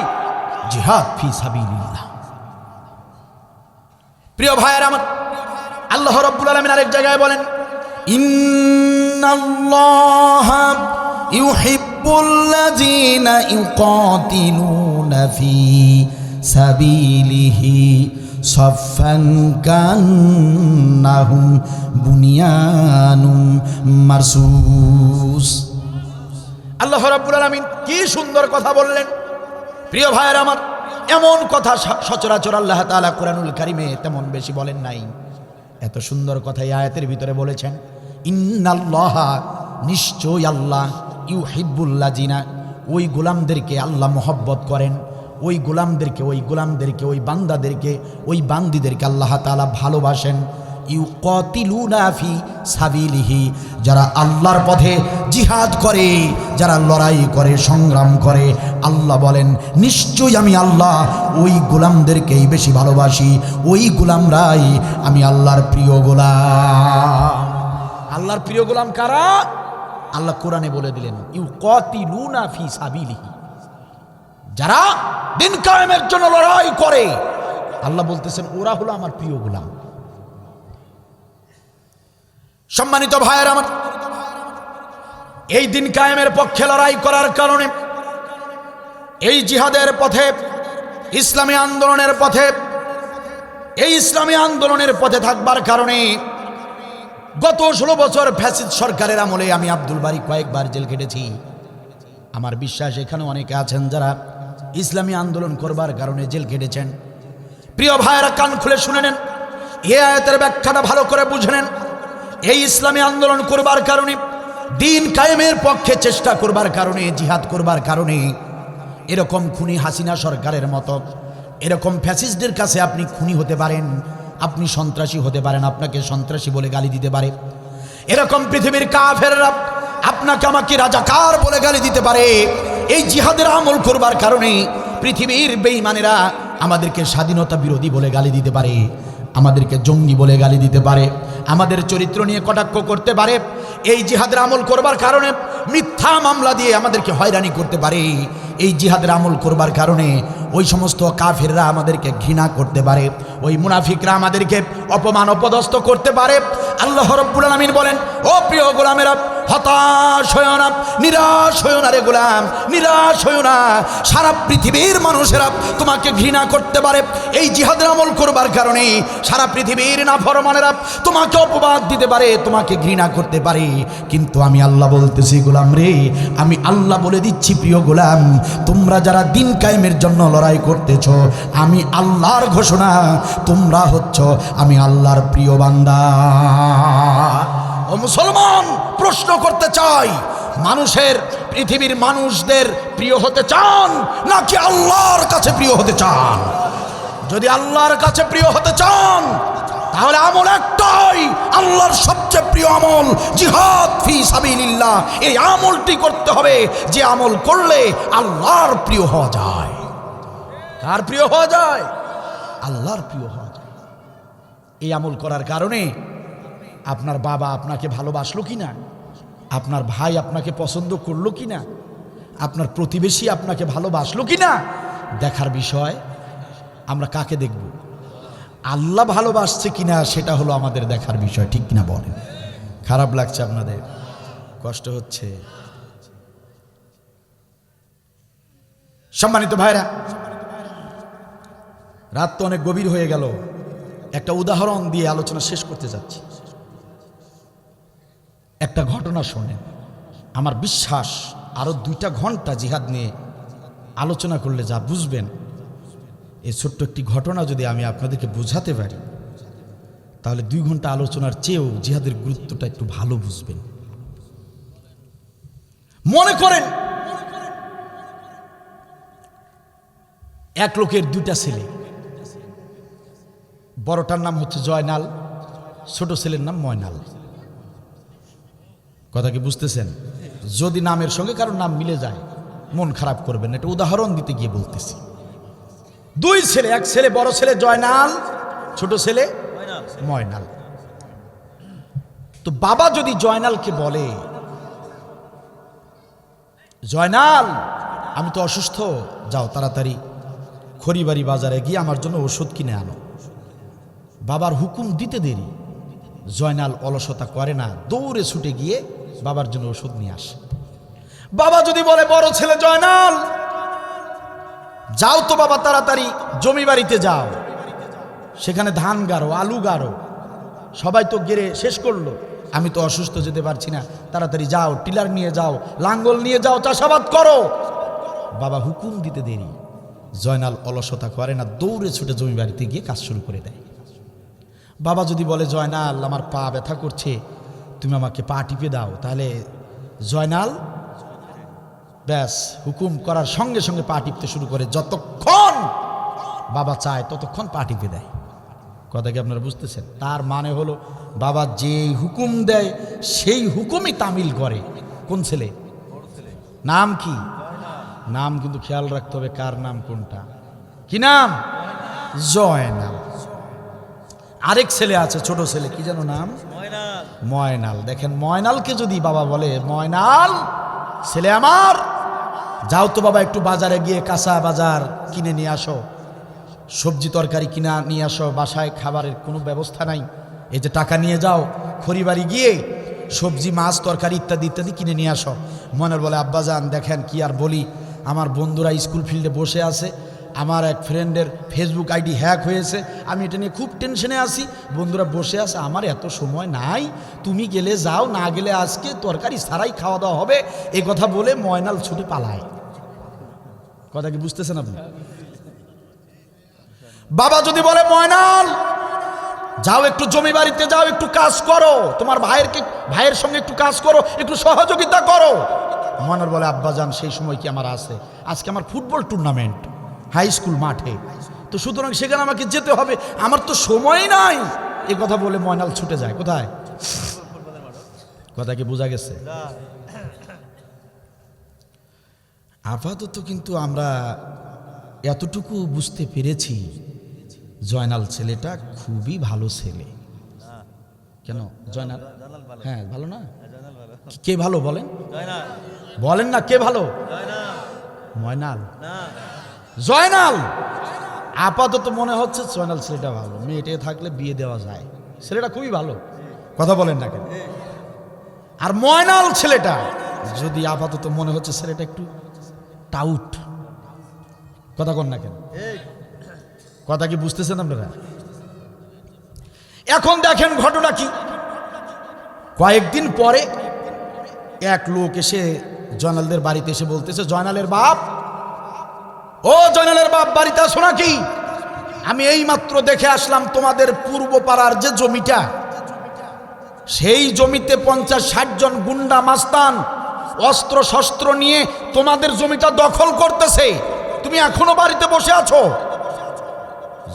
জিহাদ ফি সাবিলিল্লাহ। প্রিয় ভাইয়েরা আমার, আল্লাহ রাব্বুল আলামিন আরেক জায়গায় বলেন, ইন্নাল্লাহা ইউহিব্বুল্লাযীনা ইউকাতিলুনা ফি সাবিলিহি সাফফান কান্নাহুম বুনিয়ানুম মারসুস। আল্লাহ রাব্বুল আলামিন কি সুন্দর কথা বললেন। প্রিয় ভাইয়েরা আমার, এমন কথা সচরাচর আল্লাহ তাআলা কুরআনুল কারীমে তেমন বেশি বলেন নাই। এত সুন্দর কথা এই আয়াতের ভিতরে বলেছেন, ইন্নাল্লাহা, নিশ্চয় আল্লাহ, ইউহিব্বুল্লাযীনা, ওই গোলামদেরকে আল্লাহ মহব্বত করেন, ওই গোলামদেরকে, ওই গোলামদেরকে, ওই বান্দাদেরকে, ওই বান্দিদেরকে আল্লাহ তাআলা ভালোবাসেন। ইউকাতিলুনা ফি সাবিলিহি, যারা আল্লাহর পথে জিহাদ করে, যারা লড়াই করে, সংগ্রাম করে, আল্লাহ বলেন নিশ্চয়ই আমি আল্লাহ ওই গোলামদেরকেই বেশি ভালোবাসি, ওই গোলামরাই আমি আল্লাহর প্রিয় গোলাম। আল্লাহর প্রিয় গোলাম কারা? আল্লাহ কোরআনে বলে দিলেন, ইউকাতিলুনা ফি সাবিলিহি, যারা দিন কায়েমের জন্য লড়াই করে, আল্লাহ বলতেছেন ওরা হলো আমার প্রিয় গোলাম। সম্মানিত ভাইয়েরা আমার, এই দিন কায়েমের পক্ষে লড়াই করার কারণে, এই জিহাদের পথে, ইসলামী আন্দোলনের পথে, এই ইসলামী আন্দোলনের পথে থাকবার কারণে গত 16 বছর ফ্যাসিস্ট সরকারের আমলে আমি আব্দুল বারী কয়েকবার জেল কেটেছি। আমার বিশ্বাস এখানে অনেকে আছেন যারা ইসলামী আন্দোলন করবার কারণে জেল কেটেছেন। প্রিয় ভাইয়েরা, কান খুলে শুনে নেন, এই আয়াতের ব্যাখ্যাটা ভালো করে বুঝে নেন। এই ইসলামী আন্দোলন করবার কারণে, দিন কায়েমের পক্ষে চেষ্টা করবার কারণে, জিহাদ করবার কারণে এরকম খুনি হাসিনা সরকারের মতো এরকম ফ্যাসিস্টদের কাছে আপনি খুনি হতে পারেন, আপনি সন্ত্রাসী হতে পারেন, আপনাকে সন্ত্রাসী বলে গালি দিতে পারে। এরকম পৃথিবীর কাফেররা আপনাকে আমাকে রাজাকার বলে গালি দিতে পারে। এই জিহাদের আমল করবার কারণে পৃথিবীর বেঈমানেরা আমাদেরকে স্বাধীনতা বিরোধী বলে গালি দিতে পারে, আমাদেরকে জঙ্গি বলে গালি দিতে পারে, আমাদের চরিত্র নিয়ে কটাক্ষ করতে পারে, এই জিহাদের আমল করবার কারণে মিথ্যা মামলা দিয়ে আমাদেরকে হয়রানি করতে পারে, এই জিহাদের আমল করবার কারণে ওই সমস্ত কাফেররা আমাদেরকে ঘৃণা করতে পারে, ওই মুনাফিকরা আমাদেরকে অপমান অপদস্থ করতে পারে। আল্লাহ রাব্বুল আলামিন বলেন, ও প্রিয় গোলামেরা, হতাশ হয়ো না, নিরাশ হয়ো না রে গোলাম, নিরাশ হয়ো না। সারা পৃথিবীর মানুষেরা তোমাকে ঘৃণা করতে পারে, এই জিহাদের আমল করবার কারণে সারা পৃথিবীর নাফরমানেরা তোমাকে অপবাদ দিতে পারে, তোমাকে ঘৃণা করতে পারে, কিন্তু আমি আল্লাহ বলতেছি গোলাম রে, আমি আল্লাহ বলে দিচ্ছি প্রিয় গোলাম, তোমরা যারা দিন কায়েমের জন্য লড়াই করতেছ, আমি আল্লাহর ঘোষণা, তোমরা হচ্ছ আমি আল্লাহর প্রিয় বান্দা। ও মুসলমান, প্রশ্ন করতে চাই, মানুষের, পৃথিবীর মানুষদের প্রিয় হতে চান নাকি আল্লাহর কাছে প্রিয় হতে চান? যদি আল্লাহর কাছে প্রিয় হতে চান তাহলে আমল একটাই, আল্লাহর সবচেয়ে প্রিয় আমল জিহাদ ফি সাবিলিল্লাহ। এই আমলটি করতে হবে, যে আমল করলে আল্লাহর প্রিয় হওয়া যায়। কার প্রিয় হওয়া যায়? আল্লাহর প্রিয় হওয়া যায়। এই আমল করার কারণে আপনার বাবা আপনাকে ভালোবাসলো কিনা, আপনার ভাই আপনাকে পছন্দ করলো কিনা, আপনার প্রতিবেশী আপনাকে ভালোবাসলো কিনা দেখার বিষয়। আমরা কাকে দেখব? আল্লাহ ভালোবাসছে কিনা সেটা হলো আমাদের দেখার বিষয়, ঠিক কিনা বলেন? খারাপ লাগছে আপনাদের? কষ্ট হচ্ছে? সম্মানিত ভাইরা, রাত তো অনেক গভীর হয়ে গেল, একটা উদাহরণ দিয়ে আলোচনা শেষ করতে যাচ্ছি। একটা ঘটনা শোনেন, আমার বিশ্বাস আরো 2টা ঘন্টা জিহাদ নিয়ে আলোচনা করলে যা বুঝবেন, এই ছোট্ট একটি ঘটনা যদি আমি আপনাদেরকে বোঝাতে পারি তাহলে 2 ঘন্টা আলোচনার চেয়েও জিহাদের গুরুত্বটা একটু ভালো বুঝবেন। মনে করেন এক লোকের 2টা ছেলে, বড়টার নাম হচ্ছে জয়নাল, ছোট ছেলের নাম ময়নাল। কথা কি বুঝতেছেন? যদি নামের সঙ্গে কারোর নাম মিলে যায় মন খারাপ করবেন, এটা উদাহরণ দিতে গিয়ে বলতেছি। 2 ছেলে, এক ছেলে বড় ছেলে জয়নাল, ছোট ছেলে ময়নাল। তো বাবা যদি জয়নালকে বলে, জয়নাল আমি তো অসুস্থ, যাও তাড়াতাড়ি খড়িবাড়ি বাজারে গিয়ে আমার জন্য ওষুধ কিনে আনো। বাবার হুকুম দিতে দেরি, জয়নাল অলসতা করে না, দৌড়ে ছুটে গিয়ে বাবার জন্য ওষুধ নিয়ে আসে। বাবা যদি বলে, বড় ছেলে জয়নাল যাও তো বাবা, তাড়াতাড়ি জমি বাড়িতে যাও, সেখানে ধান গাড়ো, আলু গাড়ো, সবাই তো গেড়ে শেষ করলো, আমি তো অসুস্থ যেতে পারছি না, তাড়াতাড়ি যাও, টিলার নিয়ে যাও, লাঙ্গল নিয়ে যাও, চাষাবাদ করো। বাবা হুকুম দিতে দেরি, জয়নাল অলসতা করে না, দৌড়ে ছুটে জমি বাড়িতে গিয়ে কাজ শুরু করে দেয়। বাবা যদি বলে, জয়নাল আমার পা ব্যথা করছে, তুমি আমাকে পা টিপে দাও, তাহলে জয়নাল ব্যাস হুকুম করার সঙ্গে সঙ্গে পা টিপতে শুরু করে, যতক্ষণ বাবা চায় ততক্ষণ পা টিপে দেয়। কথা কি আপনারা বুঝতেছেন? তার মানে হলো বাবা যে হুকুম দেয় সেই হুকুমই তামিল করে। কোন ছেলে? নাম কি? নাম কিন্তু খেয়াল রাখতে হবে কার নাম কোনটা। কি নাম? জয়নাল। আরেক ছেলে আছে, ছোট ছেলে, কি যেন নাম? ময়নাল। দেখেন, ময়নালকে যদি বাবা বলে, ময়নাল ছেলে আমার, যাও তো বাবা একটু বাজারে গিয়ে কাঁচা বাজার কিনে নিয়ে আসো, সবজি তরকারি কিনে নিয়ে আসো, বাসায় খাবারের কোনো ব্যবস্থা নাই, এই যে টাকা নিয়ে যাও, খড়িবাড়ি গিয়ে সবজি মাছ তরকারি ইত্যাদি ইত্যাদি কিনে নিয়ে আসো। ময়নাল বলে, আব্বাজান দেখেন কি আর বলি, আমার বন্ধুরা স্কুল ফিল্ডে বসে আছে, আমার এক ফ্রেন্ডের ফেসবুক আইডি হ্যাক হয়েছে, আমি এটা নিয়ে খুব টেনশনে আছি, বন্ধুরা বসে আছে, আমার এত সময় নাই, তুমি গেলে যাও, না গেলে আজকে তরকারি ছাড়াই খাওয়া দাওয়া হবে। এই কথা বলে ময়নাল ছুটে পালায়। কথা কি বুঝতেছেন আপনি? বাবা যদি বলে, ময়নাল যাও একটু জমি বাড়িতে যাও, একটু কাজ করো, তোমার ভাইয়ের সঙ্গে একটু কাজ করো, একটু সহযোগিতা করো। ময়নাল বলে, আব্বাজান সেই সময় কি আমার আছে, আজকে আমার ফুটবল টুর্নামেন্ট হাই স্কুল মাঠে, তো সুতরাং সেখানে আমাকে যেতে হবে, আমার তো সময় নাই। এ কথা বলে ময়নাল ছুটে যায় কোথায়? কথা কি বোঝা গেছে? আপাতত কিন্তু আমরা এতটুকু বুঝতে পেরেছি জয়নাল ছেলেটা খুবই ভালো ছেলে। কেন জয়নাল? হ্যাঁ ভালো না? কে ভালো বলেন? বলেন না কে ভালো? ময়নাল? জয়নাল। আপাতত মনে হচ্ছে জয়নাল ছেলেটা ভালো, মেয়েটে থাকলে বিয়ে দেওয়া যায়, ছেলেটা খুবই ভালো। কথা বলেন না কেন? আর ময়নাল ছেলেটা যদি আপাতত মনে হচ্ছে ছেলেটা একটু টাউট। কথা কন না কেন? কথা কি বুঝতেছেন আপনারা? এখন দেখেন ঘটনা কি। কয়েকদিন পরে এক লোক এসে জয়নালদের বাড়িতে এসে বলতেছে, জয়নালের বাপ, ও জয়নালের বাপ বাড়িতে আসো নাকি? আমি এই মাত্র দেখে আসলাম তোমাদের পূর্ব পাড়ার যে জমিটা, সেই জমিতে 50-60 জন গুন্ডা মাস্তান অস্ত্র শস্ত্র নিয়ে তোমাদের জমিটা দখল করতেছে, তুমি এখনো বাড়িতে বসে আছো।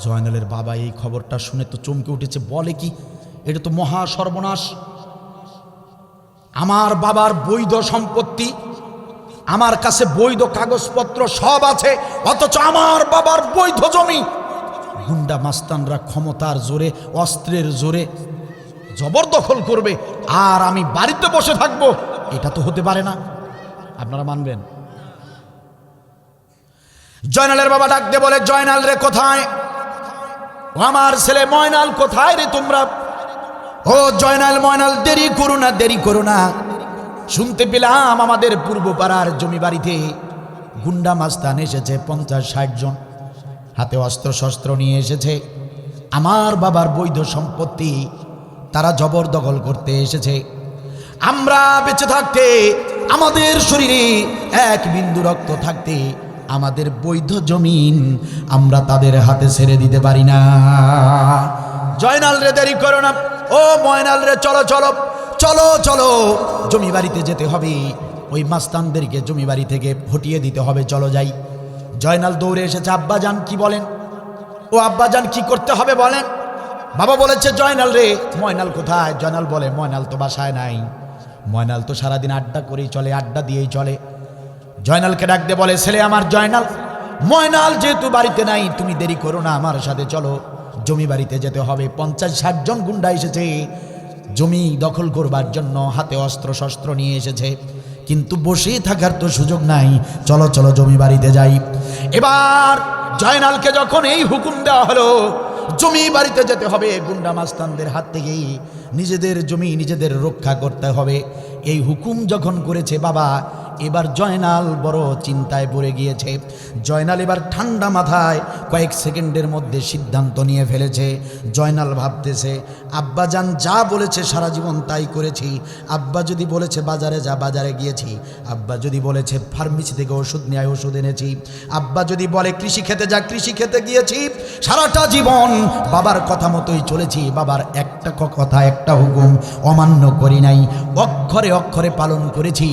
জয়নালের বাবা এই খবরটা শুনে তো চমকে উঠেছে, বলে কি এটা তো মহা সর্বনাশ। আমার বাবার বৈধ সম্পত্তি, আমার কাছে বৈধ কাগজপত্র সব আছে, অথচ আমার বাবার বৈধ জমি গুন্ডা মাস্তানরা ক্ষমতার জোরে অস্ত্রের জোরে জবরদখল করবে, আর আমি বাড়িতে বসে থাকবো, এটা তো হতে পারে না। আপনারা মানবেন? জয়নালের বাবা ডাক দিয়ে বলে, জয়নাল রে কোথায়? ও আমার ছেলে ময়নাল কোথায় রে তোমরা? ও জয়নাল ময়নাল, দেরি করো না, দেরি করো না। শুনতে পেলাম আমাদের পূর্ব পাড়ার জমি বাড়িতে গুন্ডা মাস্তান এসেছে 50-60 জন, হাতে অস্ত্র শস্ত্র নিয়ে এসেছে, আমার বাবার বৈধ সম্পত্তি তারা জবরদখল করতে এসেছে। আমরা বেঁচে থাকতে, আমাদের শরীরে এক বিন্দু রক্ত থাকতে, আমাদের বৈধ জমিন আমরা তাদের হাতে ছেড়ে দিতে পারি না। জয়নাল রে দেরি করো না, ও ময়নাল রে চলো চলো চলো চলো, জমি বাড়িতে যেতে হবে, ওই মাস্তানদেরকে জমি বাড়ি থেকে হটিয়ে দিতে হবে, চলো যাই। জয়নাল দৌড়ে এসেছে। আব্বাজান কি বলেন? ও আব্বাজান কি করতে হবে বলেন? বাবা বলেছে জয়নাল রে। ময়নাল কোথায়? জয়নাল বলে, ময়নাল তো বাসায় নাই, ময়নাল তো সারাদিন আড্ডা করেই চলে, আড্ডা দিয়েই চলে। জয়নালকে ডাক দিয়ে বলে, ছেলে আমার জয়নাল, ময়নাল যেহেতু বাড়িতে নাই, তুমি দেরি করো না, আমার সাথে চলো, জমি বাড়িতে যেতে হবে। 50-60 জন গুন্ডা এসেছে জমি দখল করবার জন্য, হাতে অস্ত্র শস্ত্র নিয়ে এসেছে, কিন্তু বসেই থাকার তো সুযোগ নাই, চলো চলো জমি বাড়িতে যাই। এবার জয়নালকে যখন এই হুকুম দেওয়া হলো জমি বাড়িতে যেতে হবে, গুন্ডা মাস্তানদের হাত থেকে নিজেদের জমি নিজেদের রক্ষা করতে হবে, এই হুকুম যখন করেছে বাবা, এবার জয়নাল বড় চিন্তায় পড়ে গিয়েছে। জয়নাল এবার ঠান্ডা মাথায় কয়েক সেকেন্ডের মধ্যে সিদ্ধান্ত নিয়ে ফেলেছে। জয়নাল ভাবতেছে, আব্বাজান যা বলেছে সারা জীবন তাই করেছি, আব্বা যদি বলেছে বাজারে যা, বাজারে গিয়েছি, আব্বা যদি বলেছে ফার্মেসি থেকে ওষুধ নিয়ে ওষুধ এনেছি, আব্বা যদি বলে কৃষি খেতে যা, কৃষি খেতে গিয়েছি, সারাটা জীবন বাবার কথা মতোই চলেছি, বাবার একটা কথা একটা হুকুম অমান্য করি নাই, অক্ষরে অক্ষরে পালন করেছি।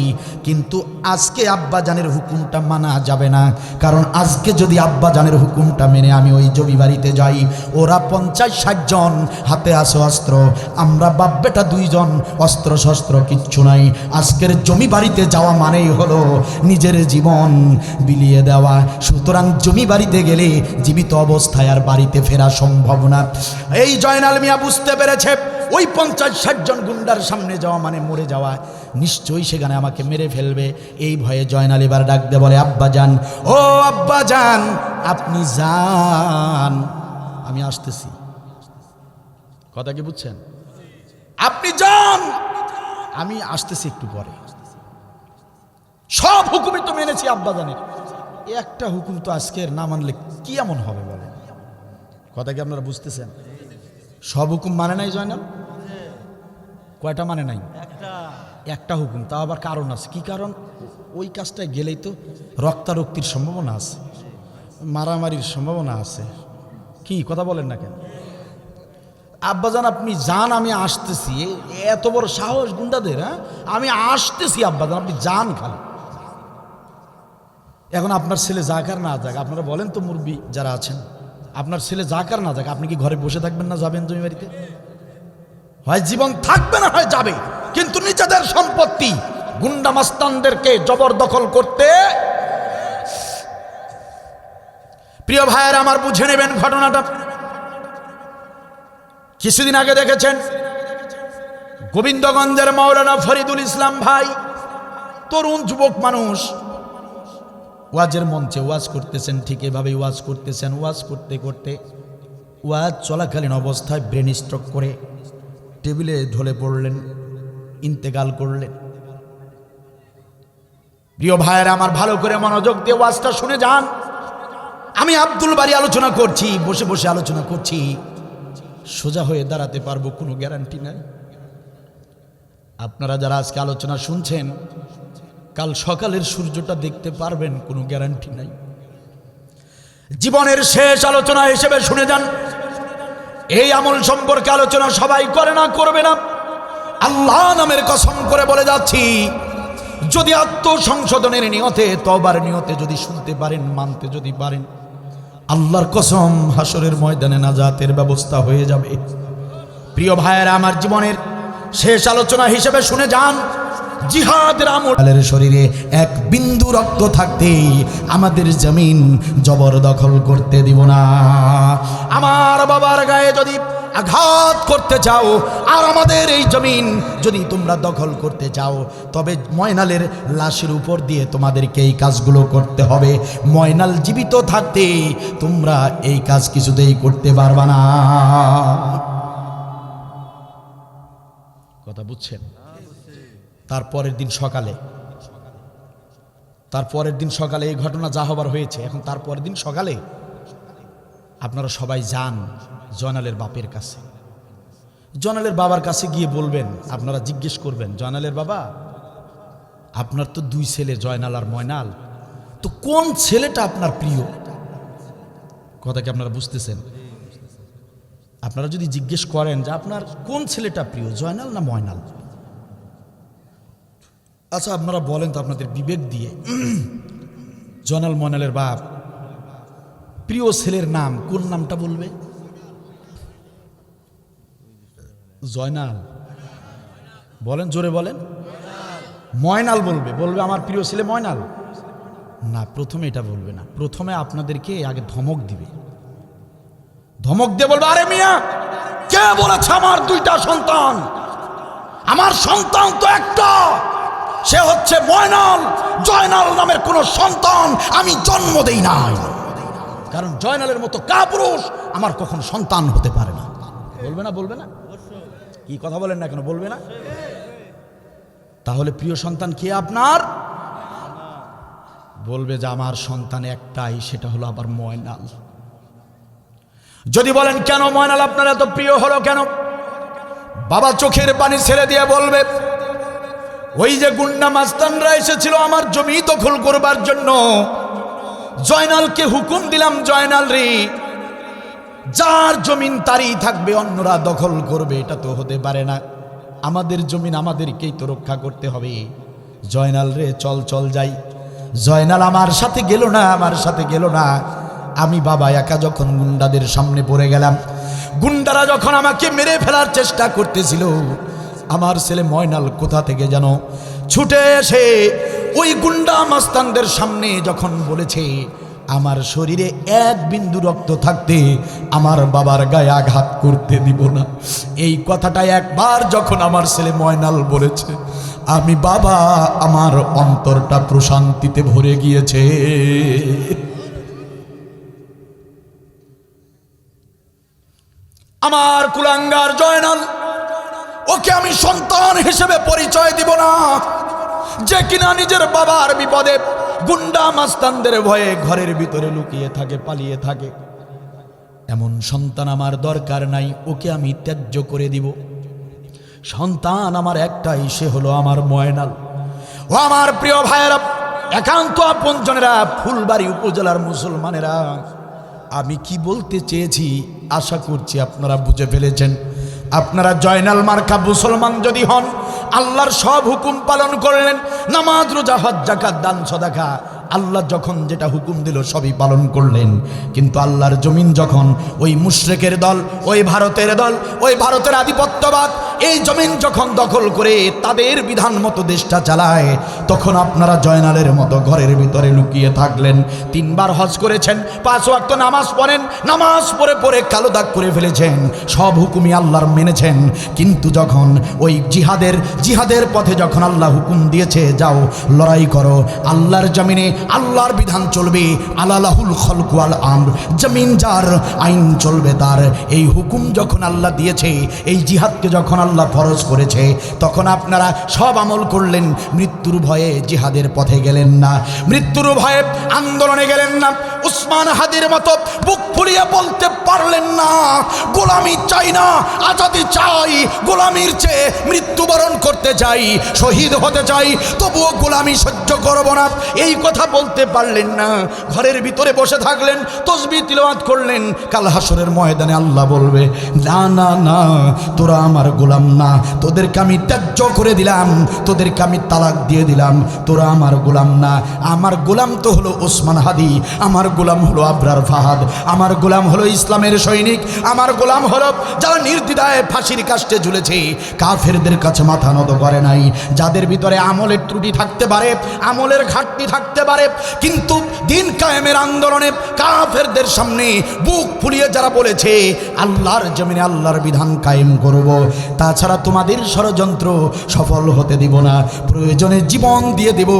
কিন্তু আজকে আব্বাজানের হুকুমটা মানা যাবে না, কারণ আজকে যদি আব্বাজানের হুকুমটা মেনে আমি ওই জমি বাড়িতে যাই, ওরা 50-60 জন হাতে আছে অস্ত্র, আমরা বাপ বেটা 2 জন, অস্ত্র শস্ত্র কিচ্ছু নাই। আজকের জমি বাড়িতে যাওয়া মানেই হলো নিজের জীবন বিলিয়ে দেওয়া। সুতরাং জমি বাড়িতে গেলে জীবিত অবস্থায় আর বাড়িতে ফেরা সম্ভব না। এই জয়নাল মিয়া বুঝতে পেরেছে ওই 50-60 জন গুন্ডার সামনে যাওয়া মানে মরে যাওয়া, নিশ্চয়ই সেখানে আমাকে মেরে ফেলবে। এই ভয়ে জয়নাল এবার ডাক দিয়ে বলে, আব্বাজান, ও আব্বাজান, আপনি যান, আমি আসতেছি। কথা কি বুঝছেন? আপনি যান, আমি আসতেছি একটু পরে। সব হুকুমই তো মেনেছি আব্বাজানের, একটা হুকুম তো আজকের না মানলে কি এমন হবে বলেন? কথা কি আপনারা বুঝতেছেন? সব হুকুম মানে নাই জয়নাল? কয়টা মানে নাই? একটা হুকুম, তাও আবার কারণ আছে। কি কারণ? ওই কাজটায় গেলেই তো রক্তারক্তির সম্ভাবনা আছে, মারামারির সম্ভাবনা আছে। কি কথা বলেন না কেন? আব্বাজান আপনি যান, আমি আসতেছি। এত বড় সাহস গুন্ডাদের! হ্যাঁ, আমি আসতেছি আব্বাজান, আপনি যান খালি। এখন আপনার ছেলে যাক আর না যাক, আপনারা বলেন তো মুরব্বি যারা আছেন, আপনার ছেলে যাক আর না যাক, আপনি কি ঘরে বসে থাকবেন না যাবেন জমি বাড়িতে? হয় জীবন থাকবে না হয় যাবে, কিন্তু নিজেদের সম্পত্তি গুন্ডা মাস্তানদেরকে জবরদখল করতে। প্রিয় ভাইয়েরা আমার, বুঝে নেবেন ঘটনাটা। কিছুদিন আগে দেখেছেন গোবিন্দগঞ্জের মাওলানা ফরিদুল ইসলাম ভাই, তরুণ যুবক মানুষ, ওয়াজের মঞ্চে ওয়াজ করতেছেন। ঠিক এভাবেই ওয়াজ করতেছেন। ওয়াজ করতে করতে ওয়াজ চলাকালীন অবস্থায় ব্রেন স্ট্রোক করে টেবিলে ঢলে পড়লেন, ইন্তেকাল করলেন। প্রিয় ভাইয়েরা আমার, ভালো করে মনোযোগ দিয়ে ওয়াজটা শুনে যান। আমি আব্দুল বারী আলোচনা করছি, বসে বসে আলোচনা করছি। সোজা হয়ে দাঁড়াতে পারবো কোনো গ্যারান্টি নাই। আপনারা যারা আজকে আলোচনা শুনছেন, কাল সকালের সূর্যটা দেখতে পারবেন কোনো গ্যারান্টি নাই। জীবনের শেষ আলোচনা হিসেবে শুনে যান। এই আমল সম্পর্কে আলোচনা সবাই করে না, করবে না। আল্লাহ নামের কসম করে বলে যাচ্ছি, যদি আত্মসংশোধনের নিয়তে, তওবার নিয়তে যদি শুনতে পারেন, মানতে যদি পারেন, আল্লাহর কসম হাসরের ময়দানে নাজাতের ব্যবস্থা হয়ে যাবে। প্রিয় ভাইয়েরা আমার, জীবনের শেষ আলোচনা হিসেবে শুনে যান। জিহাদের আমলের শরীরে এক বিন্দু রক্ত থাকতেই আমাদের জমিন জবরদখল করতে দিব না। আমার বাবার গায়ে যদি আঘাত করতে চাও আর আমাদের এই জমিন যদি তোমরা দখল করতে চাও, তবে ময়নালের লাশের উপর দিয়ে তোমাদেরকে এই কাজগুলো করতে হবে। ময়নাল জীবিত থাকতে তোমরা এই কাজ কিছুতেই করতে পারবা না। কথা বুঝছেন? তারপরের দিন সকালে এই ঘটনা যা হবার হয়েছে, এখন তারপরের দিন সকালে আপনারা সবাই যান জয়নালের বাপের কাছে। জয়নালের বাবার কাছে গিয়ে বলবেন, আপনারা জিজ্ঞেস করবেন, জয়নালের বাবা, আপনার তো দুই ছেলে, জয়নাল আর ময়নাল, তো কোন ছেলেটা আপনার প্রিয়? কথা কি আপনারা বুঝতেছেন? আপনারা যদি জিজ্ঞেস করেন যে আপনার কোন ছেলেটা প্রিয়, জয়নাল না ময়নাল, আচ্ছা আপনারা বলেন তো আপনাদের বিবেক দিয়ে, জয়নাল ময়নালের বাপ প্রিয় ছেলের নাম কোন নামটা বলবে? জয়নাল বলেন, জোরে বলেন। ময়নাল বলবে, আমার প্রিয় ছেলে ময়নাল না। প্রথমে এটা বলবে না, প্রথমে আপনাদেরকে আগে ধমক দিবে। ধমক দিয়ে বলবে, আরে মিয়া, কে বলেছে আমার দুইটা সন্তান? আমার সন্তান তো একটা, সে হচ্ছে ময়নাল। জয়নাল নামের কোন সন্তান আমি জন্ম দেই নাই, কারণ জয়নালের মতো কাপুরুষ আমার কখনো সন্তান হতে পারে না। বলবে না? বলবে না? কি কথা বলেন না কেন? বলবে না? তাহলে প্রিয় সন্তান কে আপনার? বলবে যে আমার সন্তান একটাই, সেটা হলো আবার ময়নাল। যদি বলেন কেন ময়নাল আপনার এত প্রিয় হলো কেন, বাবা চোখের পানি ছেড়ে দিয়ে বলবে, ওই যে গুন্ডা মাস্তানরা এসেছিল আমার জমি দখল করবার জন্য, জয়নালকে হুকুম দিলাম, জয়নাল রে, যার জমিন তারই থাকবে, অন্যরা দখল করবে, এটা তো হতে পারে না। আমাদের জমিন আমাদেরকেই তো রক্ষা করতে হবে। জয়নাল রে, চল চল যাই। জয়নাল আমার সাথে গেল না। আমি বাবা একা যখন গুন্ডাদের সামনে পড়ে গেলাম, গুন্ডারা যখন আমাকে মেরে ফেলার চেষ্টা করতেছিল, আমার ছেলে ময়নাল কোথা থেকে যেন ছুটে এসে ওই গুন্ডা মাস্তানদের সামনে যখন বলেছে, আমার শরীরে এক বিন্দু রক্ত থাকতে আমার বাবার গায়ে আঘাত করতে দিব না। এই কথাটা একবার যখন আমার ছেলে ময়নাল বলেছে, আমি বাবা, আমার অন্তরটা প্রশান্তিতে ভরে গিয়েছে। আমার কুলাঙ্গার জয়নাল, ওকে আমি সন্তান হিসেবে পরিচয় দিব না, যে কিনা নিজের বাবার বিপদে গুন্ডা মাস্তানদের ভয়ে ঘরের ভিতরে লুকিয়ে থাকে, পালিয়ে থাকে। এমন সন্তান আমার দরকার নাই, ওকে আমি ত্যায্য করে দিব। সন্তান আমার একটাই, সে হলো আমার ময়নাল। ও আমার প্রিয় ভাইয়েরা, একান্ত আপনজনেরা, ফুলবাড়ি উপজেলার মুসলমানেরা, আমি কি বলতে চেয়েছি আশা করছি আপনারা বুঝে ফেলেছেন। আপনারা জয়নাল মার্কা মুসলমান যদি হন, আল্লাহর সব হুকুম পালন করলেন, নামাজ, রোজা, হজ, যাকাত, দান, সদাকা, আল্লাহ যখন যেটা হুকুম দিল সবই পালন করলেন। কিন্তু আল্লাহর জমিন যখন ওই মুশরিকের দল, ওই ভারতের দল, ওই ভারতের আধিপত্যবাদ, এই জমিন যখন দখল করে তাদের বিধান মতো দেশটা চালায়, তখন আপনারা জয়নালের মতো ঘরের ভিতরে লুকিয়ে থাকলেন। 3 বার হজ করেছেন, 5 ওয়াক্ত নামাজ পড়েন, নামাজ পড়ে পড়ে কালো দাগ করে ফেলেছেন, সব হুকুমই আল্লাহর মেনেছেন। কিন্তু যখন ওই জিহাদের পথে যখন আল্লাহ হুকুম দিয়েছে যাও লড়াই করো, আল্লাহর জমিনে আল্লাহর বিধান চলবে, আলালাহুল খলকু ওয়াল আমর, জমিন যার আইন চলবে তার, এই হুকুম যখন আল্লাহ দিয়েছে, এই জিহাদকে যখন আল্লাহ ফরজ করেছে, তখন আপনারা সব আমল করলেন, মৃত্যুর ভয়ে জিহাদের পথে গেলেন না, মৃত্যুর ভয়ে আন্দোলনে গেলেন না। উসমান হাদির মতো বুক ফুলিয়ে বলতে পারলেন না গোলামি চাই না, আজাদি চাই, গোলামির চেয়ে মৃত্যুবরণ করতে চাই, শহীদ হতে চাই, তবুও গোলামি সহ্য করব না, এই কথা বলতে পারলেন না। ঘরের ভিতরে বসে থাকলেন, তাসবিহ তিলাওয়াত করলেন। কাল হাসরের ময়দানে আল্লাহ বলবে না না না, তোরা আমার গোলাম না, তোদেরকে আমি ত্যায্য করে দিলাম, তোদেরকে আমি তালাক দিয়ে দিলাম, তোরা আমার গোলাম না। আমার গোলাম তো হলো ওসমান হাদি, আমার গোলাম হলো আবরার ফাহাদ, আমার গোলাম হলো ইসলামের সৈনিক, আমার গোলাম হলো যারা নির্দ্বিধায় ফাঁসির কাস্টে ঝুলেছে, কাফেরদের কাছে মাথা নত করে নাই, যাদের ভিতরে আমলের ত্রুটি থাকতে পারে, আমলের ঘাটতি থাকতে পারে, কিন্তু দিন কায়েমের আন্দোলনে কাফেরদের সামনে বুক ফুলিয়ে যারা বলেছে আল্লাহর জমিনে আল্লাহর বিধান কায়েম করব, তাছাড়া তোমাদের ষড়যন্ত্র সফল হতে দিব না, প্রয়োজনে জীবন দিয়ে দেব,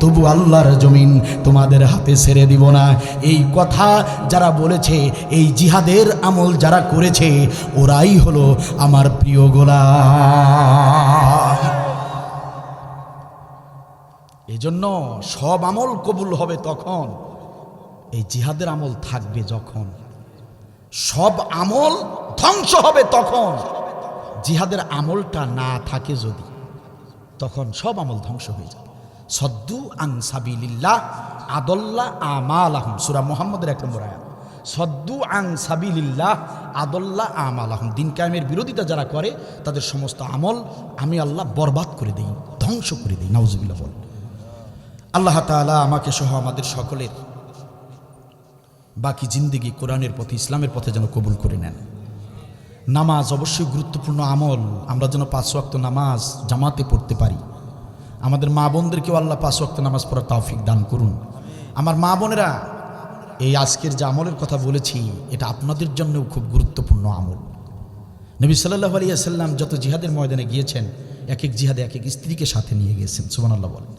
তবু আল্লাহর জমিন তোমাদের হাতে ছেড়ে দিব না। এই কথা যারা বলেছে, এই জিহাদের আমল যারা করেছে, ওরাই হলো আমার প্রিয় গোলাম। এজন্য সব আমল কবুল হবে তখন, এই জিহাদের আমল থাকবে যখন, সব আমল ধ্বংস হবে তখন, জিহাদের আমলটা না থাকে যদি, তখন সব আমল ধ্বংস হয়ে যাবে। সদ্দু আন সাবিলিল্লাহ আদল্লা আমালাহুম, সূরা মুহাম্মদের 1 নম্বর আয়াত। সদ্দু আন সাবিলিল্লাহ আদল্লা আমালাহুম, দিন কায়েমের বিরোধিতা যারা করে তাদের সমস্ত আমল আমি আল্লাহ বরবাদ করে দেই, ধ্বংস করে দেই। নাউজুবিল্লাহ বল। আল্লাহ তাআলা আমাকে সহ আমাদের সকলের বাকি জিন্দেগি কোরআনের পথে, ইসলামের পথে যেন কবুল করে নেন। নামাজ অবশ্যই গুরুত্বপূর্ণ আমল, আমরা যেন 5 ওয়াক্ত নামাজ জামাতে পড়তে পারি। আমাদের মা বোনদেরকেও আল্লাহ 5 ওয়াক্ত নামাজ পড়ার তৌফিক দান করুন। আমার মা বোনেরা, এই আজকের যে আমলের কথা বলেছি, এটা আপনাদের জন্যও খুব গুরুত্বপূর্ণ আমল। নবী সাল্লাল্লাহু আলাইহি ওয়াসাল্লাম যত জিহাদের ময়দানে গিয়েছেন, এক এক জিহাদে এক এক স্ত্রীকে সাথে নিয়ে গিয়েছেন, সুবহানাল্লাহ বলেন।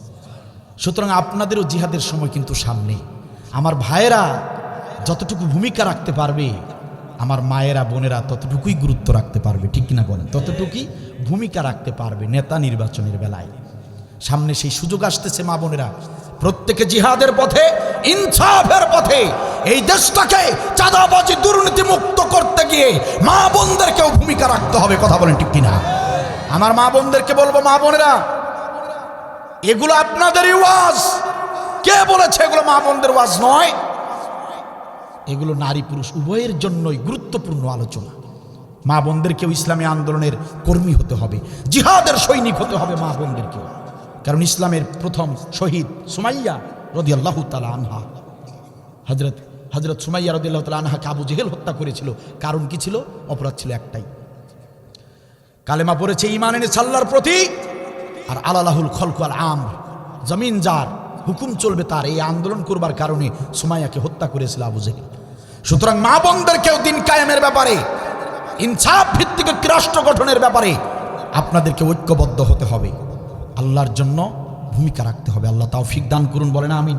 সুতরাং আপনাদেরও জিহাদের সময় কিন্তু সামনে। আমার ভাইয়েরা যতটুকু ভূমিকা রাখতে পারবে, আমার মায়েরা বোনেরা ততটুকুই গুরুত্ব রাখতে পারবে, ঠিক কিনা বলেন? ততটুকুই ভূমিকা রাখতে পারবে নেতা নির্বাচনের বেলায়। সামনে সেই সুযোগ আসতেছে, মা বোনেরা প্রত্যেকে জিহাদের পথে, ইনসাফের পথে এই দেশটাকে চাঁদাবাজি দুর্নীতি মুক্ত করতে গিয়ে মা বোনদেরকেও ভূমিকা রাখতে হবে, কথা বলেন ঠিক কিনা? আমার মা বোনদেরকে বলবো, মা বোনেরা এগুলো আপনাদেরই ওয়াজ। কে বলেছে এগুলো মা বোনদের ওয়াজ নয়? এগুলো নারী পুরুষ উভয়ের জন্যই গুরুত্বপূর্ণ আলোচনা। মা বোনদেরকেও ইসলামী আন্দোলনের কর্মী হতে হবে, জিহাদের সৈনিক হতে হবে মা বোনদেরকেও। কারণ ইসলামের প্রথম শহীদ সুমাইয়া রাদিয়াল্লাহু তাআলা আনহা, হযরত সুমাইয়া রাদিয়াল্লাহু তাআলা আনহাকে আবু জেহেল হত্যা করেছিল। কারণ কি ছিল? অপরাধ ছিল একটাই, কালেমা পড়েছে, ঈমান এনেছে আল্লাহর প্রতি, আর আলালাহুল খলকু ওয়াল আমর, জমিন যার হুকুম চলবে তার, এই আন্দোলন করবার কারণে সুমাইয়াকে হত্যা করেছিল আবু জেহেল। সুতরাং মা বোনদেরকেও দিন কায়েমের ব্যাপারে, ইনসাফ ভিত্তিক রাষ্ট্র গঠনের ব্যাপারে আপনাদেরকে ঐক্যবদ্ধ হতে হবে, আল্লাহর জন্য ভূমিকা রাখতে হবে। আল্লাহ তৌফিক দান করুন, বলেন আমিন।